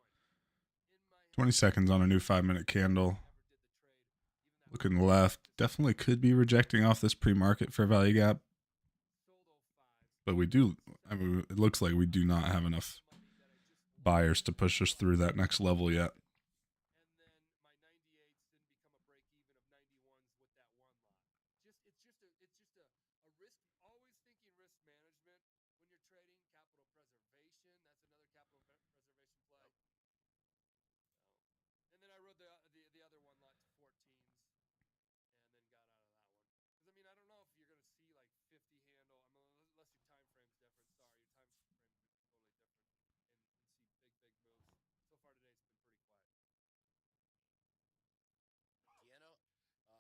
20 seconds on a new 5-minute candle. Looking left. Definitely could be rejecting off this pre-market fair value gap. But we do, I mean, it looks like we do not have enough buyers to push us through that next level yet. And then my 98s didn't become a break even of 91s with that 1 lot. It's just a risk, always thinking risk management when you're trading. Capital preservation, that's another capital preservation play. And then I rode the other 1 lot to 14s and then got out of that one. Because, I mean, I don't know if you're going to see like 50 handle. I mean, unless your time frame's different. Sorry, your time frame's totally different and see big moves. So far today, it's been pretty quiet. Deanna,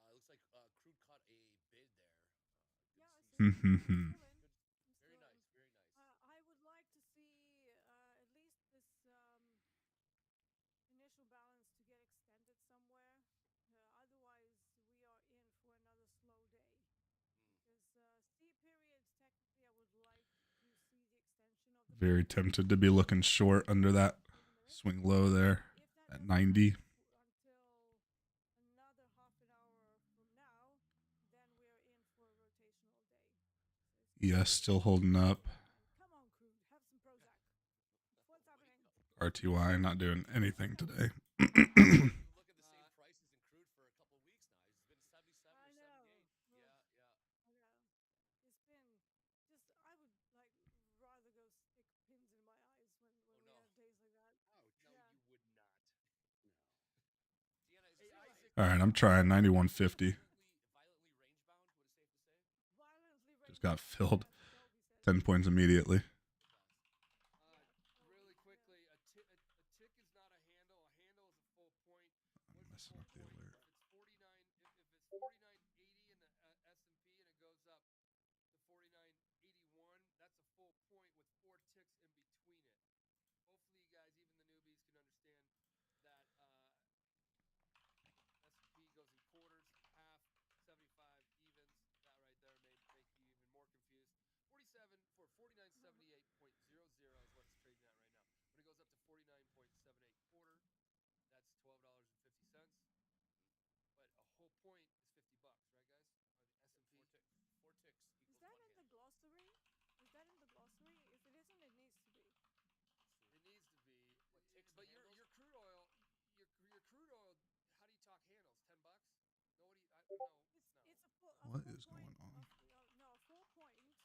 it looks like Crude caught a bid there. Mm-hmm. Very nice, very nice. I would like to see at least this initial balance to get extended somewhere. Otherwise, we are in for another slow day. Because C periods, technically, I would like to see the extension of the Very tempted to be looking short under that swing low there at 90. Until another half an hour from now, then we are in for a rotational day. ES still holding up. Come on, Crude, have some Prozac. What's happening? RTY not doing anything today. You look at the same prices in crude for a couple of weeks now. It's been 77 I or know. 78. Yeah. It's been just, I would like rather go stick pins in my eyes when we have days like that. Ouch. No, Yeah. you would not. Deanna, is this All right, I'm trying 9150. violently range bound? What is safe to say? Violently Just got range-bound, filled. as Adobe says. 10 points immediately. Really quickly, a tick is not a handle. A handle is a full point. I'm What's messing the up the full point? alert. If it's 49, if it's 49.80 in the S&P and it goes up to 49.81, that's a full point with 4 ticks in between it. Hopefully, you guys, even the newbies, can understand that S&P goes in quarters, half, 75 evens. That right there may make you even more confused. 47 for 49.78.00 is what it's trading at right now. When it goes up to 49.78 quarter, that's $12.50. But a whole point is $50, right, guys? Or the S&P. 4 ticks equals Is that 1 in the handle. glossary? Is that in the glossary? If it isn't, it needs to be. It needs to be. What, ticks and But your handles? crude oil, your crude oil. How do you talk handles? $10? Nobody. No. It's a full. What full is point going on? no, a full point is.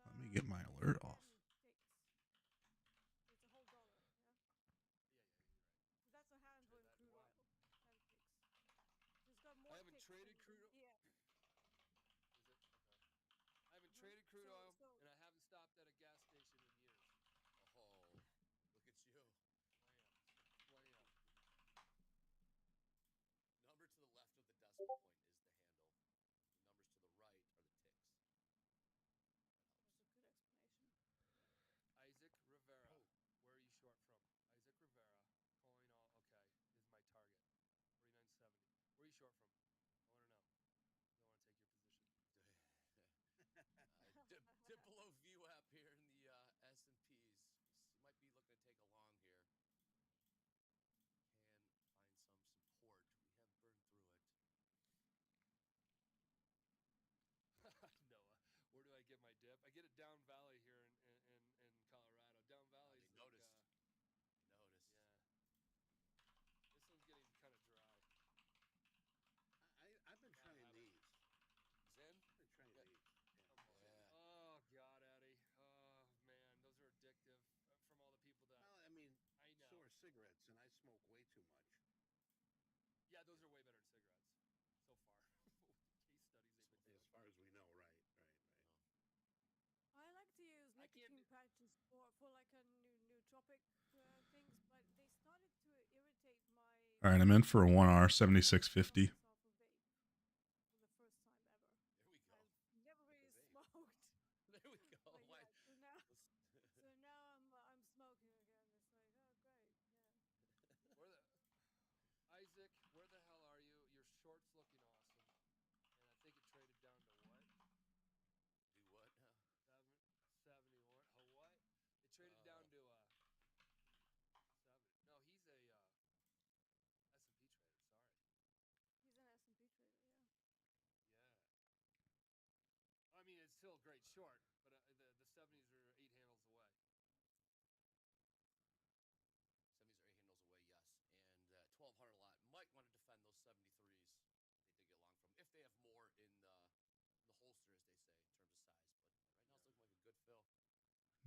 Let me get my alert off. 10 ticks. It's a whole dollar. Yeah. So that's a handle in crude oil. 10 ticks. It's got more. I haven't ticks traded in- crude oil. Yeah. Is it? Okay. I haven't traded crude oil, and I haven't point is the handle. The numbers to the right are the ticks. That's a good explanation. Isaac Rivera. Where are you short from? Isaac Rivera. Calling all. Okay. Is my target. 49.70. Where are you short from? I want to know. I want to take your position. Dip below VWAP here in the S&Ps. You might be looking to take a long here and find some support. We have burned through it. Noah, where do I get my dip? I get it down valley here in Colorado. Down valley's They like, noticed. They noticed. yeah. This one's getting kind of dry. I've been trying these. Zen? I've been trying Yeah. these. Yeah. Oh God, Eddie. Oh man, those are addictive. From all the people that Well, I mean, I know. so are cigarettes, and I smoke way too much. Yeah, those are way better than cigarettes so far. Case studies they've been As doing. far as we know, right. I like to use I can't nicotine patches for like a nootropic things, but they started to irritate my. All right, I'm in for a 1 hour 76.50. For the first time ever. There we go. I've never really vape. smoked. There we go. But Why- yeah, so now I'm smoking again. It's like, oh great, yeah. Where the Isaac? Where the hell are you? Your short's looking awesome, and I think it traded down to what? Do what now? 71. What? It traded down to 7. No, he's a S&P trader. Sorry. He's an S&P trader, yeah. Yeah. I mean, it's still a great short, but the 70s are 8 handles away. 70s are 8 handles away, yes. And 1,200 lot might want to defend those 73s they did get long from, if they have more in the holster, as they say, in terms of size. But right now it's looking like a good fill.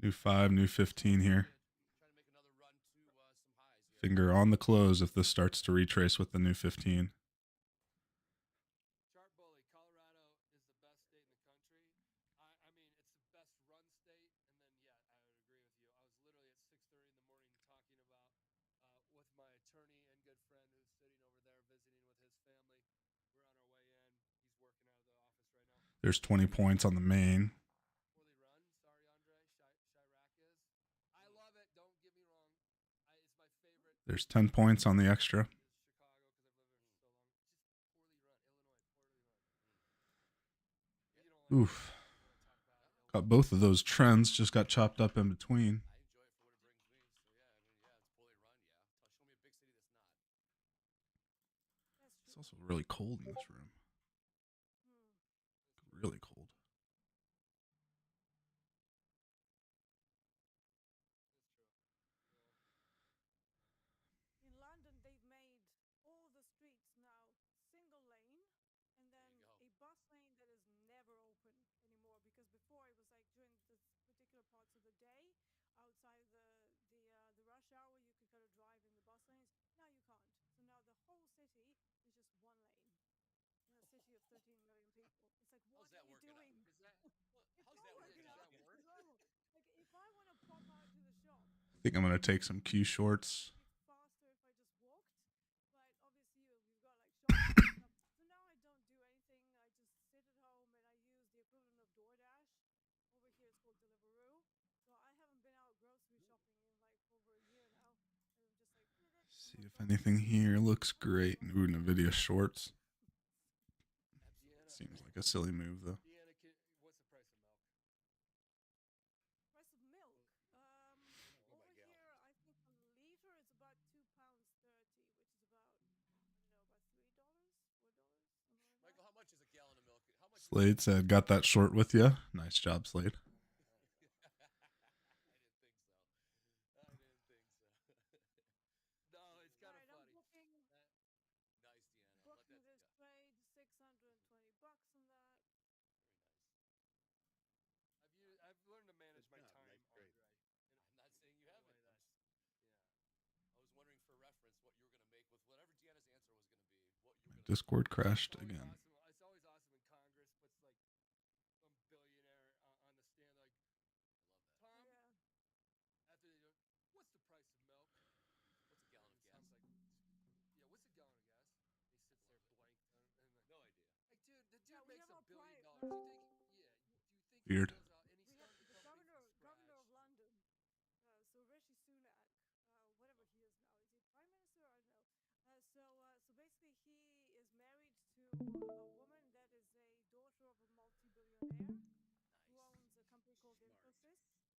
New 5, new 15 here. Trying to make another run to some highs here. Finger on the close if this starts to retrace with the new 15. Chart Bully, Colorado is the best state in the country. I mean, it's the best run state. And then, yeah, I would agree with you. I was literally at 6:30 in the morning talking about with my attorney and good friend who's sitting over there visiting with his family. We're on our way in. He's working out of the office right now. There's 20 points on the main. Poorly run. Sorry, Andre. Chirac is. I love it. Don't get me wrong. It's my favorite. There's 10 points on the extra. Is Chicago because I've lived there for so long. Just poorly run. Illinois, poorly run. You don't like Oof. when I talk about Illinois. Got both of those trends, just got chopped up in between. I enjoy it for what it brings me. So yeah, I mean, yeah, it's poorly run. Yeah, show me a big city that's not. That's It's true. also really cold in this room. Really cold. In London, they've made all the streets now single lane, and then There you go. a bus lane that is never open anymore. Because before it was like during the particular parts of the day, outside the rush hour, you could kind of drive in the bus lanes. Now you can't. So now the whole city is just one lane. In a city of 13 million people, it's like, what How's that are you working out? doing? Is that It's How's not that working working out. out? Does that work? No. Like if I want to pop out to the shop, I think I'm going to take some Q shorts. it'd be faster if I just walked. But obviously you've got like shops and stuff. So now I don't do anything. I just sit at home and I use the equivalent of DoorDash. Over here it's called Deliveroo. So I haven't been out grocery shopping in like over a year now. And I'm just like, See if anything here looks great. Ooh, NVIDIA shorts. Deanna? Seems like a silly move, though. Deanna, what's the price of milk? price of milk. Go by Over gallon. here, I think a liter is about £2.30, which is about, I don't know, about $3, $4, something like that. Michael, how much is a gallon of milk? How much? Slade said, got that short with you. Nice job, Slade. I didn't think so. No, it's kind of Alright, I'm funny. booking, Nice, Deanna. Let booking that. this trade, $620 on that. Very nice. I've learned to manage my Good job, time, nice trade. Andre. I'm not saying you in a haven't. way that's- I was wondering for reference what you were going to make with whatever Deanna's answer was going to be. What you were going to Discord crashed It's always again. awesome. It's always awesome when Congress puts like some billionaire on the stand, like Tom. Yeah. After they do, what's the price of milk? What's a gallon of It gas? sounds like, yeah, what's a gallon of gas? He sits there blank, and Weird. We have the governor of London, so Rishi Sunak, whatever he is now. Is he prime minister? I don't know. So basically, he is married to a woman that is a daughter of a multi-billionaire who owns a company called Infosys.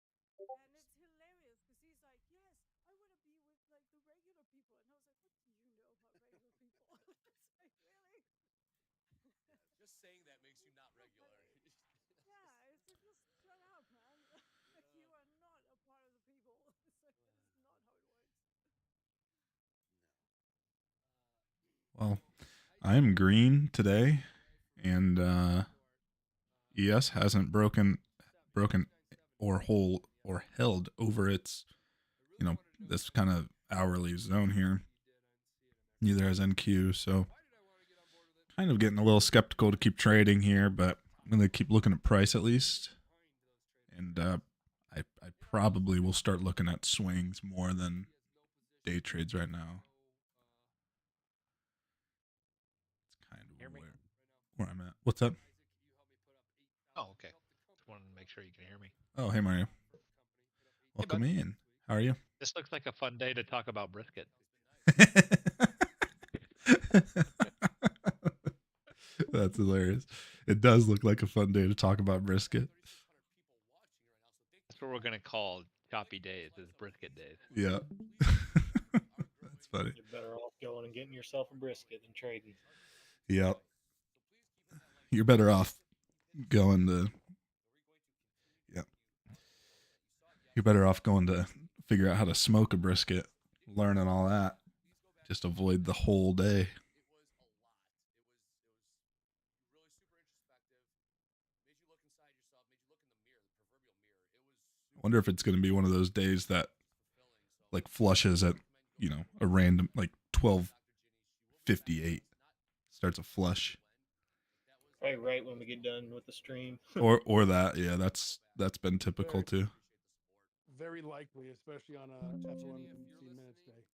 And it's hilarious because he's like, yes, I want to be with like the regular people. And I was like, what do you know about regular people? It's like, really? Just saying that makes you not regular. Yeah, it's like, just shut up, man. Like, you are not a part of the people. It's like, it's not how it works. Well, I am green today, and ES hasn't broken or held over its, this kind of hourly zone here. Neither has NQ, so kind of getting a little skeptical to keep trading here, but I'm going to keep looking at price at least. And I probably will start looking at swings more than day trades right now. It's kind of Hear me? where I'm at. What's up? Oh, okay. Just wanted to make sure you can hear me. Oh, hey, Mario. Welcome bud. in. How are you? This looks like a fun day to talk about brisket. That's hilarious. It does look like a fun day to talk about brisket. That's what we're going to call choppy days, is brisket days. Yeah. That's funny. You're better off going and getting yourself a brisket than trading. Yep. You're better off going to. Yep. You're better off going to figure out how to smoke a brisket, learning all that. Just avoid the whole day. I wonder if it's going to be one of those days that like flushes at, a random like 12:58 starts a flush. Right when we get done with the stream. or that, yeah, that's been typical too. Very likely, especially on a FOMC minutes day.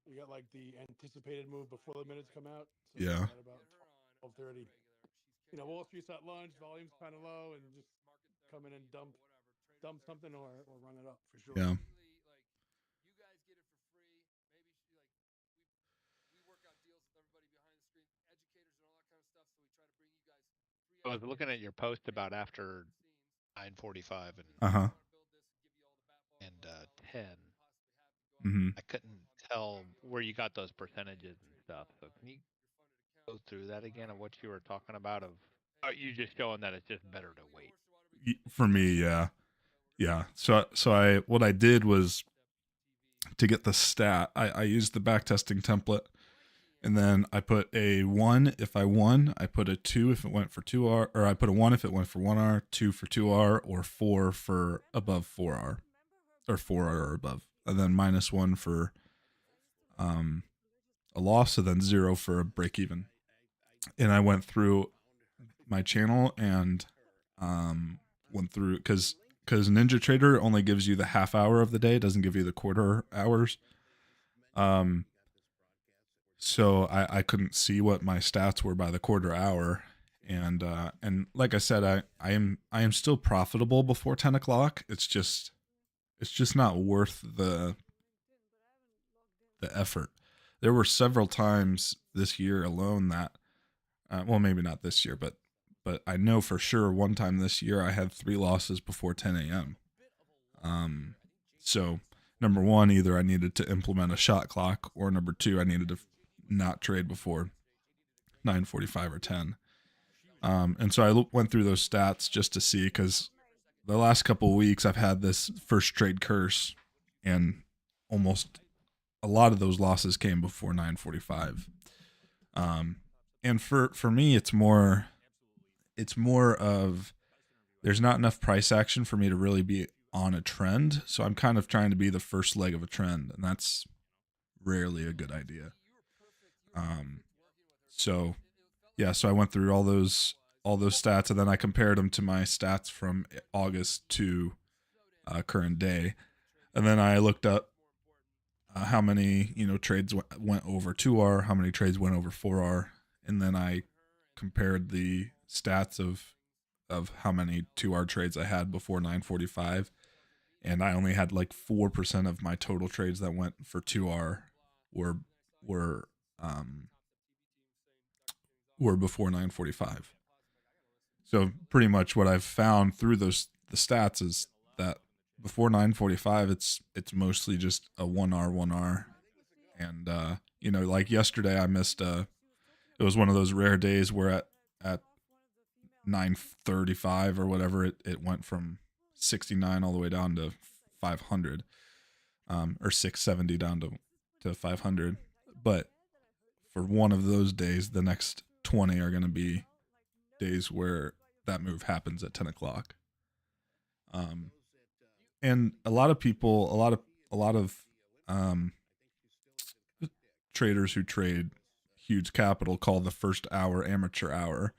You got like the anticipated move before the minutes come out. So Yeah. at about 12:30. Wall Street's at lunch, volume's kind of low, and just come in and dump something or run it up for sure. Yeah. I was looking at your post about after 9:45 Uh-huh. and 10. Mm-hmm. I couldn't tell where you got those percentages and stuff. So can you go through that again of what you were talking about? Are you just showing that it's just better to wait? For me, yeah. So what I did was, to get the stat, I used the backtesting template, and then I put a 1 if I won, I put a 2 if it went for 2R, or I put a 1 if it went for 1R, 2 for 2R, or 4 for above 4R, or 4R or above, and then -1 for a loss, and then 0 for a break even. And I went through my channel and went through, because Ninja Trader only gives you the half hour of the day, doesn't give you the quarter hours. So I couldn't see what my stats were by the quarter hour, and like I said, I am still profitable before 10 o'clock. It's just not worth the effort. There were several times this year alone that, well, maybe not this year, but I know for sure one time this year I had 3 losses before 10 a.m. So number one, either I needed to implement a shot clock, or number 2, I needed to not trade before 9:45 or 10. And so I went through those stats just to see, because the last couple of weeks I've had this first trade curse, and almost a lot of those losses came before 9:45. And for me, it's more of, there's not enough price action for me to really be on a trend. So I'm kind of trying to be the first leg of a trend, and that's rarely a good idea. So I went through all those stats, and then I compared them to my stats from August to current day, and then I looked up how many trades went over 2R, how many trades went over 4R, and then I compared the stats of how many 2R trades I had before 9:45, and I only had like 4% of my total trades that went for 2R were were um were before 9:45. So pretty much what I've found through the stats is that before 9:45 it's mostly just a 1R, and like yesterday I missed it was one of those rare days where at 9:35 or whatever it went from 69 all the way down to 500, or 670 down to 500. But for one of those days, the next 20 are going to be days where that move happens at 10 o'clock. And a lot of people, a lot of traders who trade huge capital call the first hour amateur hour.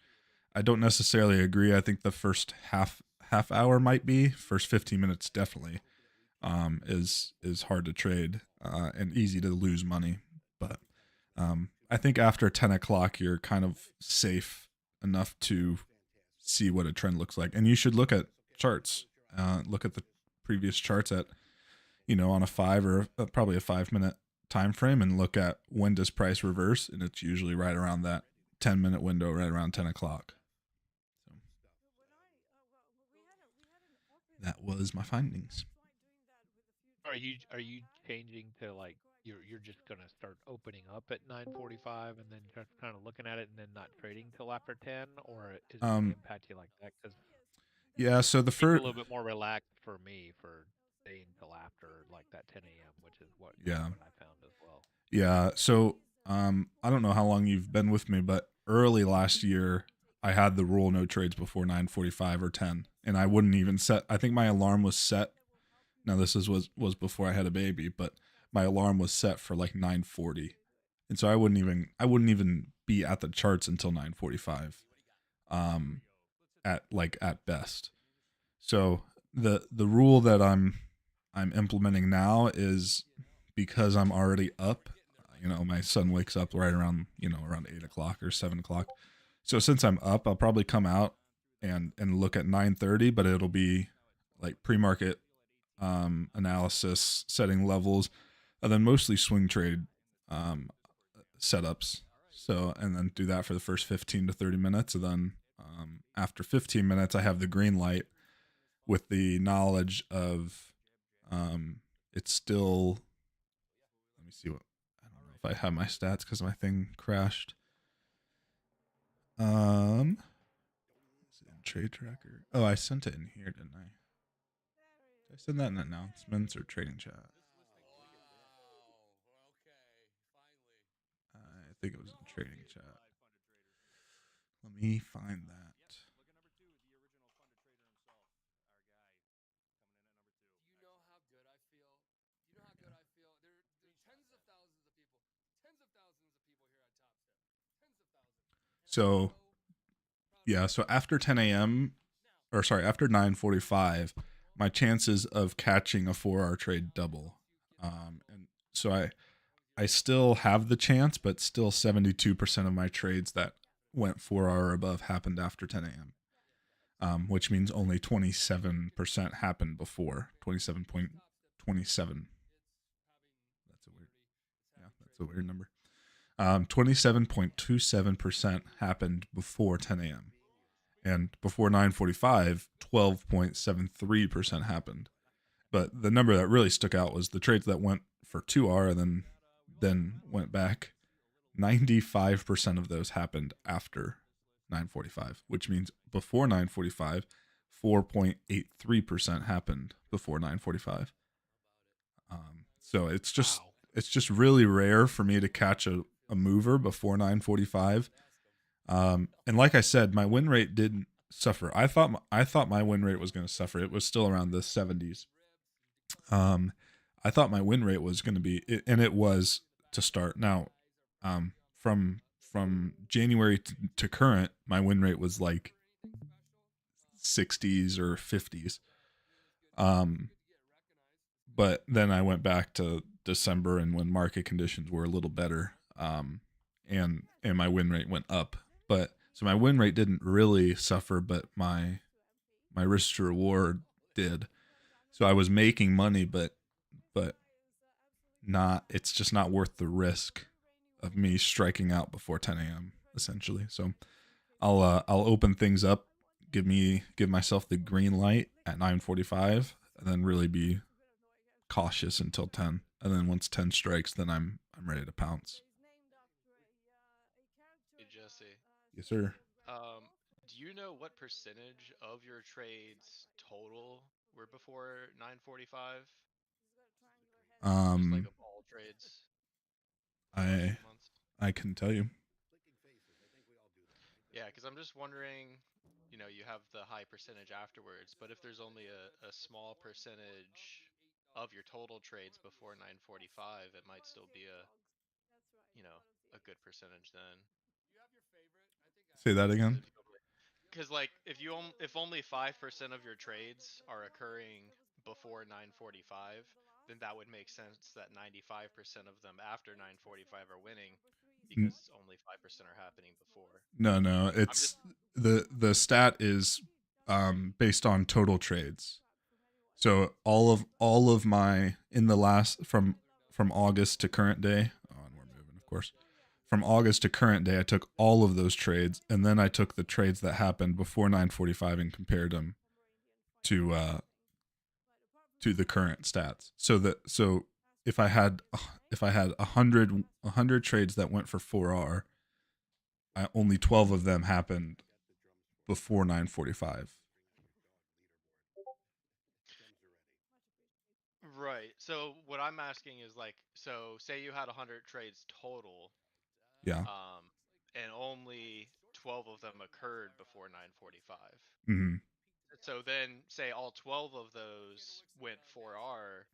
I don't necessarily agree. I think the first half hour might be. First 15 minutes definitely is hard to trade and easy to lose money. But I think after 10 o'clock you're kind of safe enough to see what a trend looks like. And you should look at charts. Look at the previous charts at on a 5 or probably a 5-minute time frame, and look at when does price reverse, and it's usually right around that 10-minute window, right around 10 o'clock. So that was my findings. Are you changing to like you're just gonna start opening up at 9:45 and then just kind of looking at it and then not trading till after 10, or is it gonna impact you like that? Because yeah, so the it's a first little bit more relaxed for me for staying till after like that 10 a.m., which is what Yeah. what I found as well. Yeah, so I don't know how long you've been with me, but early last year I had the rule no trades before 9:45 or 10, and I wouldn't even set. I think my alarm was set. Now this was before I had a baby, but my alarm was set for like 9:40, and so I wouldn't even be at the charts until 9:45, at best. So the rule that I'm implementing now is, because I'm already up. My son wakes up right around around 8 o'clock or 7 o'clock. So since I'm up, I'll probably come out and look at 9:30, but it'll be like pre-market analysis, setting levels, and then mostly swing trade setups. So, and then do that for the first 15 to 30 minutes. And then after 15 minutes, I have the green light with the knowledge of it's still, let me see what, I don't know if I have my stats because my thing crashed. Is it in trade tracker? Oh, I sent it in here, didn't I? Did I send that in announcements or trading chat? I think it was in trading chat. Let me find that. You know how good I feel. You know how good I feel. There are tens of thousands of people here at Top Step. Tens of thousands. So, yeah, so after 10 a.m., or sorry, after 9:45, my chances of catching a 4R trade double. And so I still have the chance, but still 72% of my trades that went 4R or above happened after 10 a.m., which means only 27% happened before. 27.27. That's a weird number. 27.27% happened before 10 a.m. And before 9:45, 12.73% happened. But the number that really stuck out was the trades that went for 2R and then went back. 95% of those happened after 9:45, which means before 9:45, 4.83% happened before 9:45. So it's just really rare for me to catch a mover before 9:45. And like I said, my win rate didn't suffer. I thought my win rate was going to suffer. It was still around the 70s. I thought my win rate was going to be, and it was to start. Now, from January to current, my win rate was like 60s or 50s. But then I went back to December, and when market conditions were a little better, and my win rate went up. But so my win rate didn't really suffer, but my risk to reward did. So I was making money, but not. It's just not worth the risk of me striking out before 10 a.m. essentially. So I'll open things up, give myself the green light at 9:45, and then really be cautious until 10. And then once 10 strikes, then I'm ready to pounce. Hey Jesse, Yes, sir. do you know what percentage of your trades total were before 9:45? Just like of all trades. the last I few months? I can tell you. Yeah, because I'm just wondering, you have the high percentage afterwards, but if there's only a small percentage of your total trades before 9:45, it might still be a good percentage then. Say that again. Because like if only 5% of your trades are occurring before 9:45, then that would make sense that 95% of them after 9:45 are winning because only 5% are happening before. No, it's the stat is based on total trades. So all of my in the last from August to current day, and we're moving, of course. From August to current day, I took all of those trades, and then I took the trades that happened before 9:45 and compared them to the current stats. So if I had 100 trades that went for 4R, only 12 of them happened before 9:45. Right. So what I'm asking is like, so say you had 100 trades total, Yeah. and only 12 of them occurred before 9:45. Mm-hmm. So then say all 12 of those went 4R,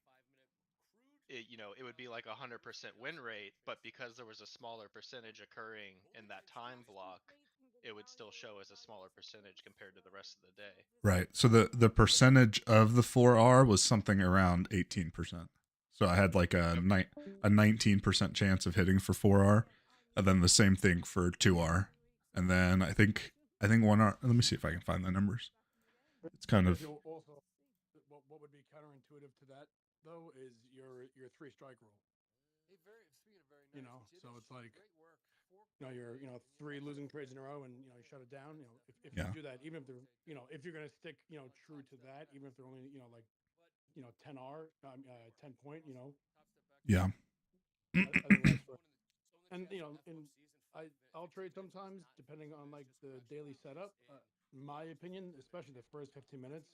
it would be like 100% win rate, but because there was a smaller percentage occurring in that time block, it would still show as a smaller percentage compared to the rest of the day. Right. So the percentage of the 4R was something around 18%. So I had like a 19% chance of hitting for 4R, and then the same thing for 2R. And then I think 1R. Let me see if I can find the numbers. It's kind of Also, what would be counterintuitive to that though is your 3-strike rule. So it's like you're 3 losing trades in a row and you shut it down. If you do that, even if they're if you're gonna stick true to that, even if they're only 10R 10 point yeah. I think that's fair. And I'll trade sometimes depending on like the daily setup. My opinion, especially the first 15 minutes,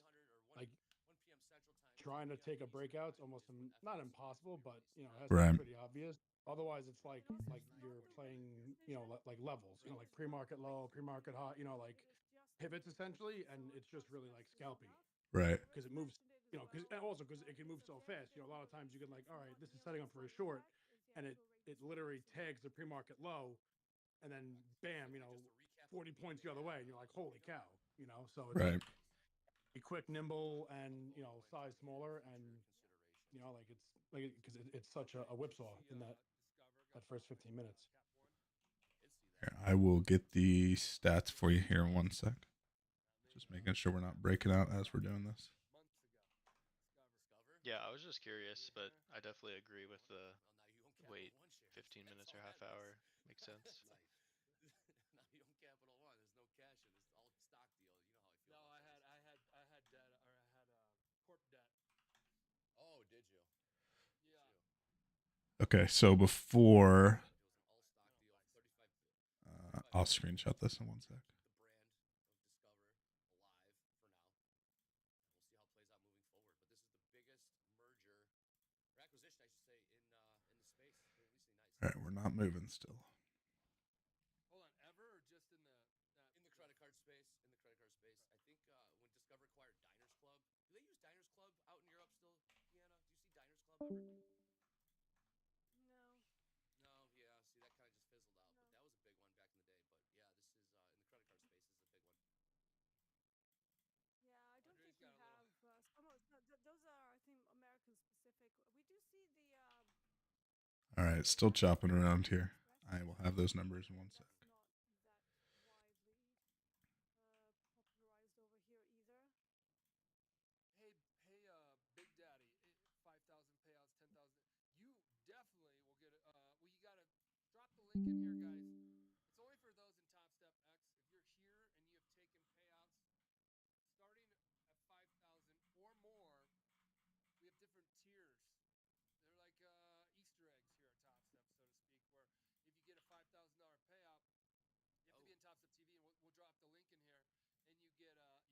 like trying to take a breakout's almost not impossible, but it has to be pretty obvious. Otherwise, it's like you're playing like levels, like pre-market low, pre-market high, like pivots essentially, and it's just really like scalping, right? Because it moves, because it can move so fast. A lot of times you can like, all right, this is setting up for a short, and it literally tags the pre-market low, and then bam, 40 points the other way, and you're like, holy cow, So it's right. Be quick, nimble, and size smaller, and like it's like because it's such a whipsaw in that first 15 minutes. Here, I will get the stats for you here in 1 sec. Just making sure we're not breaking out as we're doing this. Yeah, I was just curious, but I definitely agree with the wait 15 minutes or half hour. Makes sense. Okay, so before I'll screenshot this in 1 sec. All right, we're not moving still. Hold on, ever or just in the credit card space? In the credit card space, I think when Discover acquired Diners Club, do they use Diners Club out in Europe still? Deanna, do you see Diners Club ever? No, yeah. See, that kind of just fizzled out. But that was a big one back in the day. But yeah, this is in the credit card space. This is a big one. Yeah, I don't think we have those are, I think, American specific. We do see the All right, still chopping around here. I will have those numbers in 1 sec. Hey, Big Daddy, 5,000 payouts, 10,000. You definitely will get it. Well, you gotta drop the link in here, guys. It's only for those in Top Step X. If you're here and you have taken payouts starting at 5,000 or more, we have different tiers. They're like Easter eggs here at Top Step, so to speak. Where if you get a $5,000 payout, you have to be in Top Step TV, and we'll drop the link in here, and you get a hat.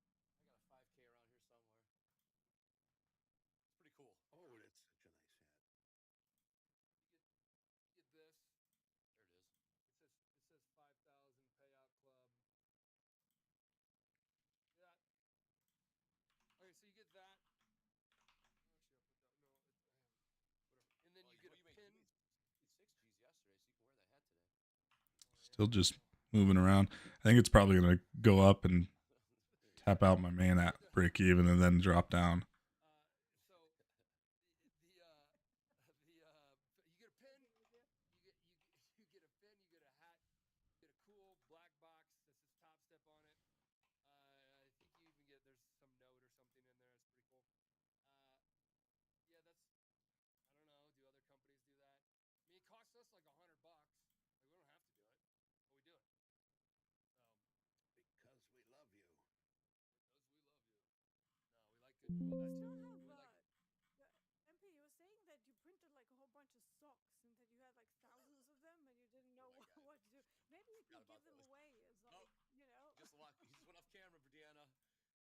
Where's my 5? Hold on. I got a 5K around here somewhere. It's pretty cool. Oh, that's such a nice hat. You get this. There it is. It says 5,000 payout club. Yeah. Okay, so you get that. Actually, I'll put that. No, I haven't. Whatever. And then you get a pin. You made 6 G's yesterday, so you can wear that hat today. Still just moving around. I think it's probably going to go up and tap out my main at break even and then drop down. So you get a pin, you get a pin, you get a hat, you get a cool black box that says Top Step on it. I think you even get there's some note or something in there. It's pretty cool. Yeah, that's I don't know. Do other companies do that? I mean, it costs us like $100. Like we don't have to do it, but we do it. Because we love you. No, we like to do all that Still too. have MP. You were saying that you printed like a whole bunch of socks and that you had like thousands of them and you didn't know what to do. Maybe you could give them away as like Just went off camera, Brianna.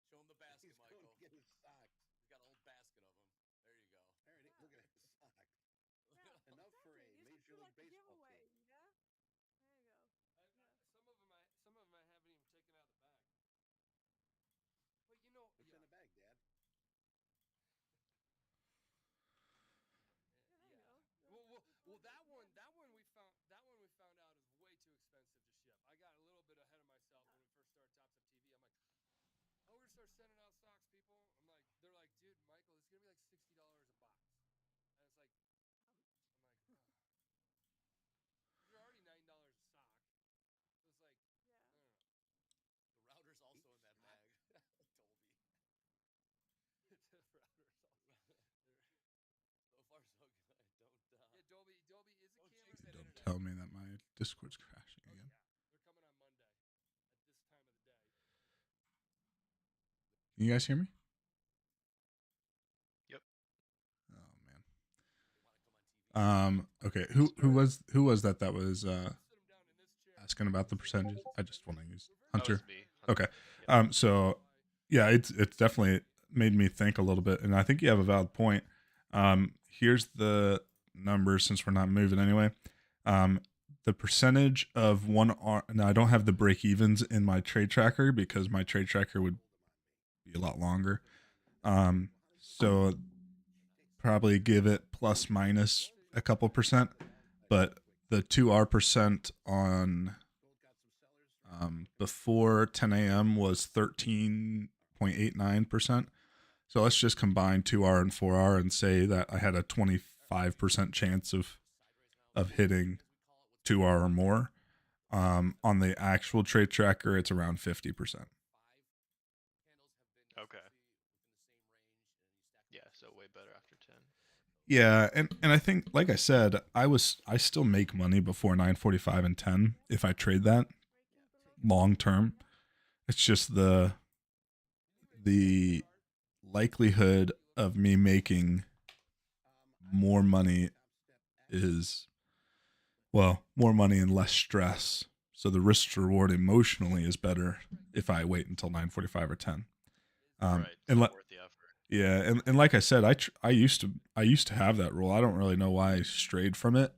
Show him the basket, He's Michael. going to get his socks. We got a whole basket of them. There you go. All right, look at his socks. Yeah, Enough for a exactly. Major League Like a Baseball giveaway, team. yeah? There you go. Some of them I haven't even taken out of the bag. But you know, What's in the bag, Dad? Well, that one we found out is way too expensive to ship. I got a little bit ahead of myself when we first started Top Step TV. I'm like, oh, we're gonna start sending out socks, people. They're like, dude, Michael, it's gonna be like $60 a box, and it's like, I'm like, they're already $9 a sock, so it's like, no. The router's also in that bag. Dolby. The router's also. So far, so good. Yeah, Dolby is a camera. Don't tell me that my Discord's crashing again. They're coming on Monday at this time of the day. Can you guys hear me? Yep. Oh man. Okay. Who was that was asking about the percentages? I just want to use Hunter. That was me, Hunter. Okay. So yeah, it's definitely made me think a little bit, and I think you have a valid point. Here's the numbers since we're not moving anyway. The percentage of 1R. Now I don't have the break evens in my trade tracker because my trade tracker would be a lot longer. So probably give it plus minus a couple percent, but the 2R% on before 10 a.m. was 13.89%. So let's just combine 2R and 4R and say that I had a 25% chance of hitting 2R or more. On the actual trade tracker, it's around 50%. Okay. Yeah, so way better after 10. Yeah, and I think, like I said, I still make money before 9:45 and 10 if I trade that long term. It's just the likelihood of me making more money is, well, more money and less stress. So the risk to reward emotionally is better if I wait until 9:45 or 10. Right. And worth the effort. Yeah, and like I said, I used to have that rule. I don't really know why I strayed from it.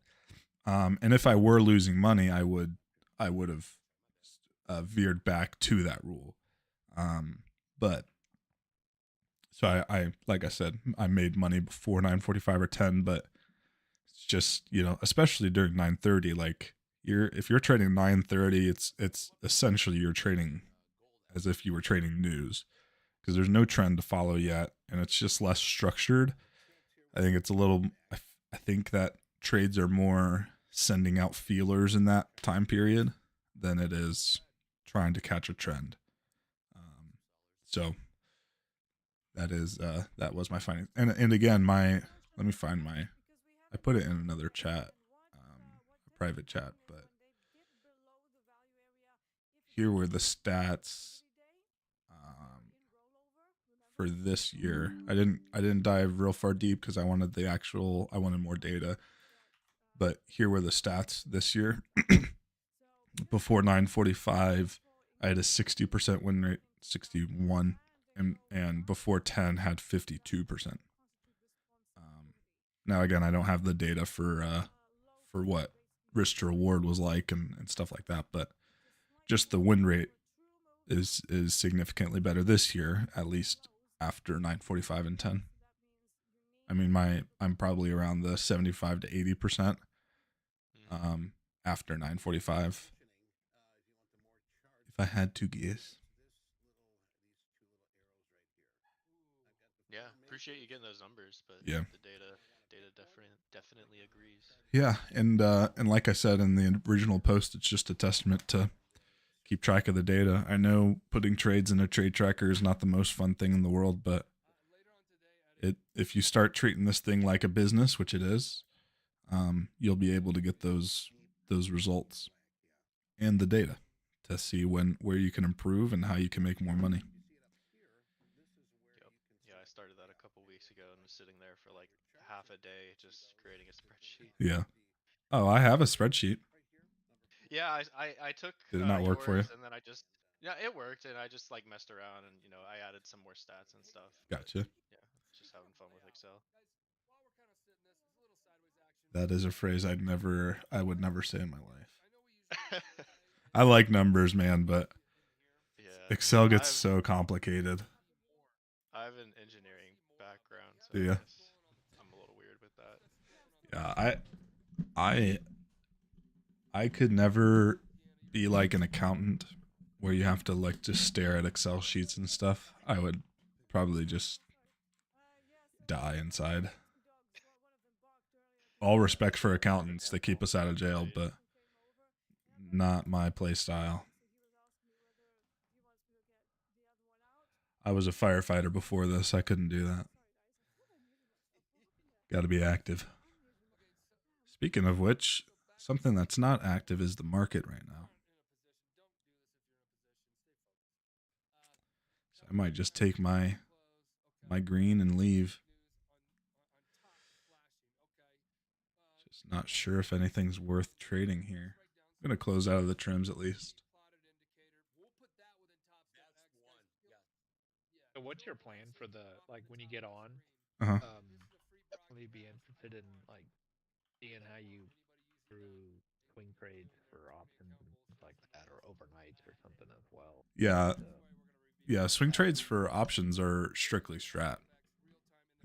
And if I were losing money, I would have veered back to that rule. But so I like I said, I made money before 9:45 or 10, but it's just, especially during 9:30, like if you're trading 9:30, it's essentially you're trading as if you were trading news, because there's no trend to follow yet, and it's just less structured. I think it's a little. I think that trades are more sending out feelers in that time period than it is trying to catch a trend. So that is that was my finding. And again, let me find my, I put it in another chat, a private chat, but here were the stats for this year. I didn't dive real far deep because I wanted more data. But here were the stats this year. Before 9:45, I had a 60% win rate, 61, and before 10 had 52%. Now again, I don't have the data for what risk to reward was like and stuff like that, but just the win rate is significantly better this year, at least after 9:45 and 10. I mean, I'm probably around the 75 to 80% after 9:45. If I had to guess. Yeah, appreciate you getting those numbers, but yeah, the data definitely agrees. Yeah, and like I said in the original post, it's just a testament to keep track of the data. I know putting trades in a trade tracker is not the most fun thing in the world, but if you start treating this thing like a business, which it is, you'll be able to get those results and the data to see where you can improve and how you can make more money. Yep. Yeah, I started that a couple weeks ago and was sitting there for like half a day just creating a spreadsheet. Yeah. Oh, I have a spreadsheet. Yeah, I took Did it not work for you? and then it worked, and I just like messed around and I added some more stats and stuff. Gotcha. Yeah, just having fun with Excel. That is a phrase I would never say in my life. I like numbers, man, but yeah, Excel gets so complicated. I have an engineering background, so Yeah. I guess I'm a little weird with that. Yeah, I could never be like an accountant where you have to like just stare at Excel sheets and stuff. I would probably just die inside. All respect for accountants, they keep us out of jail, but not my play style. I was a firefighter before this. I couldn't do that. Got to be active. Speaking of which, something that's not active is the market right now. So I might just take my green and leave. Just not sure if anything's worth trading here. I'm going to close out of the trims at least. So what's your plan for when you get on? Uh-huh. Definitely be interested in like seeing how you through swing trades for options and things like that, or overnights or something as well. Yeah, swing trades for options are strictly strat.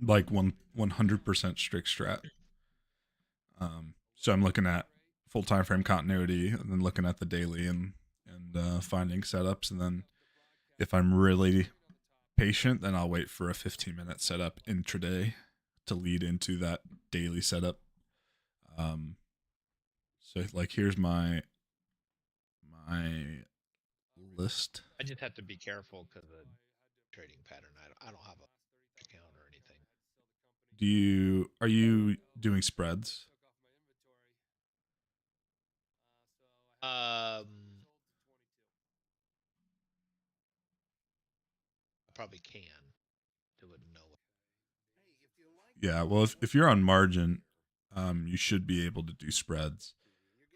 Like 100% strict strat. So I'm looking at full time frame continuity and then looking at the daily and finding setups, and then if I'm really patient, then I'll wait for a 15-minute setup intraday to lead into that daily setup. So like here's my list. I just have to be careful because of the trading pattern. I don't have a account or anything. Are you doing spreads? I probably can. Wouldn't know. Yeah, well, if you're on margin, you should be able to do spreads,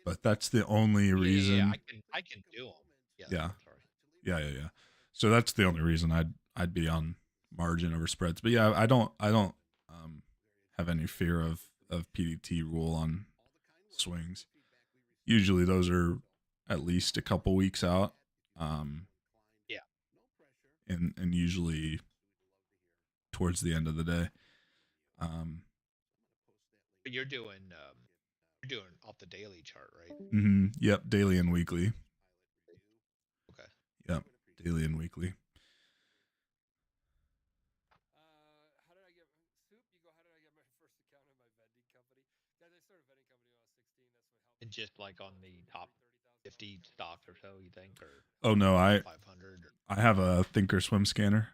but that's the only reason. Yeah, I can do them. Yeah. Yeah. So that's the only reason I'd be on margin over spreads. But yeah, I don't have any fear of PDT rule on swings. Usually those are at least a couple weeks out. Yeah. And usually towards the end of the day. But you're doing off the daily chart, right? Mm-hmm. Yep, daily and weekly. Okay. Yep, daily and weekly. How did I get my first account in my vending company? Guys, I started vending And just like on the top 50 stocks or so, you think, or Oh no, 500? I have a Thinkorswim scanner.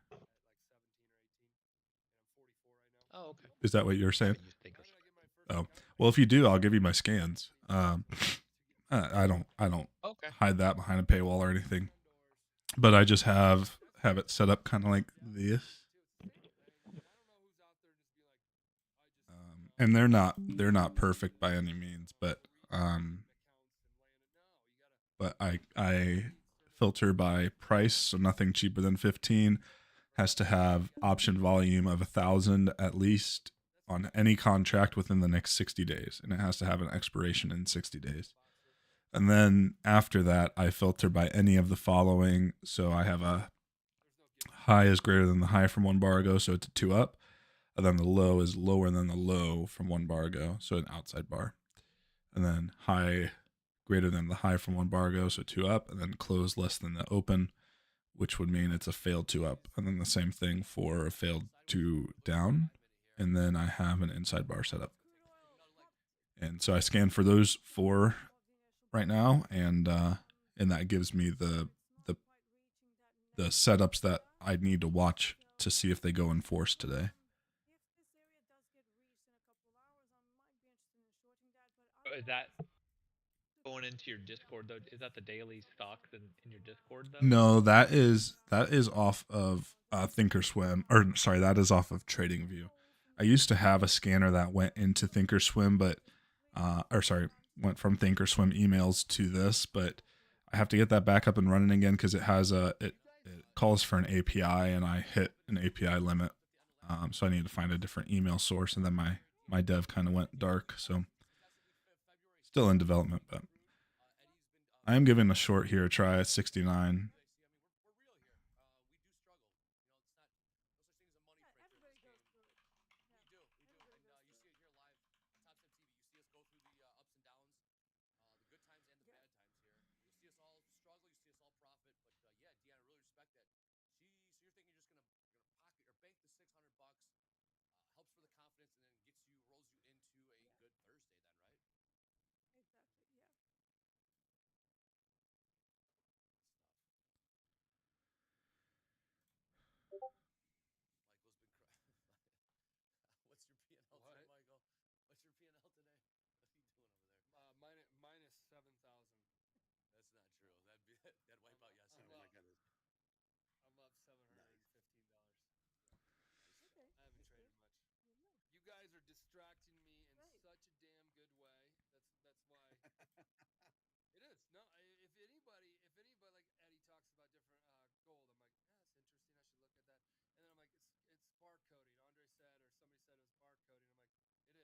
Oh, okay. Is that what you're I saying? haven't used Thinkorswim. Oh, well, if you do, I'll give you my scans. I don't Okay. hide that behind a paywall or anything, but I just have it set up kind of like this. And they're not perfect by any means, but I filter by price, so nothing cheaper than 15, has to have option volume of 1,000 at least on any contract within the next 60 days, and it has to have an expiration in 60 days. And then after that, I filter by any of the following. So I have a high is greater than the high from 1 bar ago, so it's a 2 up. And then the low is lower than the low from 1 bar ago, so an outside bar. And then high greater than the high from 1 bar ago, so 2 up. And then close less than the open, which would mean it's a failed 2 up. And then the same thing for a failed 2 down. And then I have an inside bar set up. And so I scan for those 4 right now, and that gives me the setups that I need to watch to see if they go in force today. Is that going into your Discord though? Is that the daily stocks in your Discord though? No, that is off of Thinkorswim, or sorry, that is off of TradingView. I used to have a scanner that went into Thinkorswim, but went from Thinkorswim emails to this, but I have to get that back up and running again because it has it calls for an API, and I hit an API limit, so I need to find a different email source, and then my dev kind of went dark, so still in development, but I am giving a short here a try at 69. Minus 7,000. That's not true. That'd wipe out yesterday. Oh my goodness. I'm up $715. I haven't traded much. You guys are distracting me in such a damn good way. That's why. It is. No, if anybody like Eddie talks about different gold, I'm like, yeah, that's interesting. I should look at that. And then I'm like, it's bar coding. Andre said, or somebody said it was bar coding. I'm like,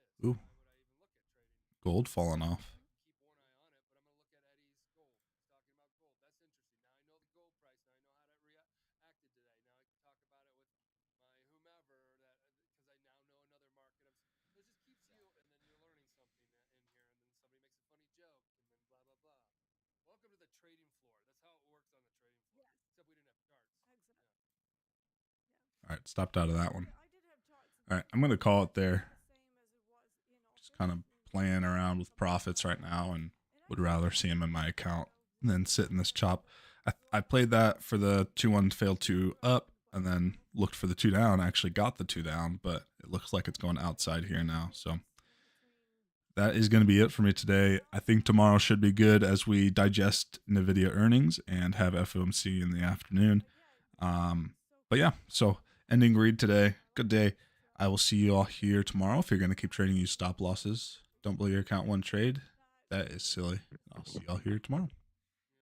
it is. Ooh. Why would I even look at trading? Gold falling off. Keep one eye on it, but I'm gonna look at Eddie's gold. He's talking about gold. That's interesting. Now I know the gold price. Now I know how it reacted today. Now I can talk about it with my whomever that because I now know another market. So it just keeps you, and then you're learning something in here, and then somebody makes a funny joke, and then blah blah blah. Welcome to the trading floor. That's how it works on the trading floor. Except we didn't have charts. All right, stopped out of that one. All right, I'm going to call it there. Just kind of playing around with profits right now, and would rather see them in my account than sit in this chop. I played that for the 2-1 failed 2 up, and then looked for the 2 down. I actually got the 2 down, but it looks like it's going outside here now. So that is going to be it for me today. I think tomorrow should be good as we digest NVIDIA earnings and have FOMC in the afternoon. But yeah, so ending read today. Good day. I will see you all here tomorrow. If you're going to keep trading, use stop losses. Don't blow your account one trade. That is silly. I'll see y'all here tomorrow.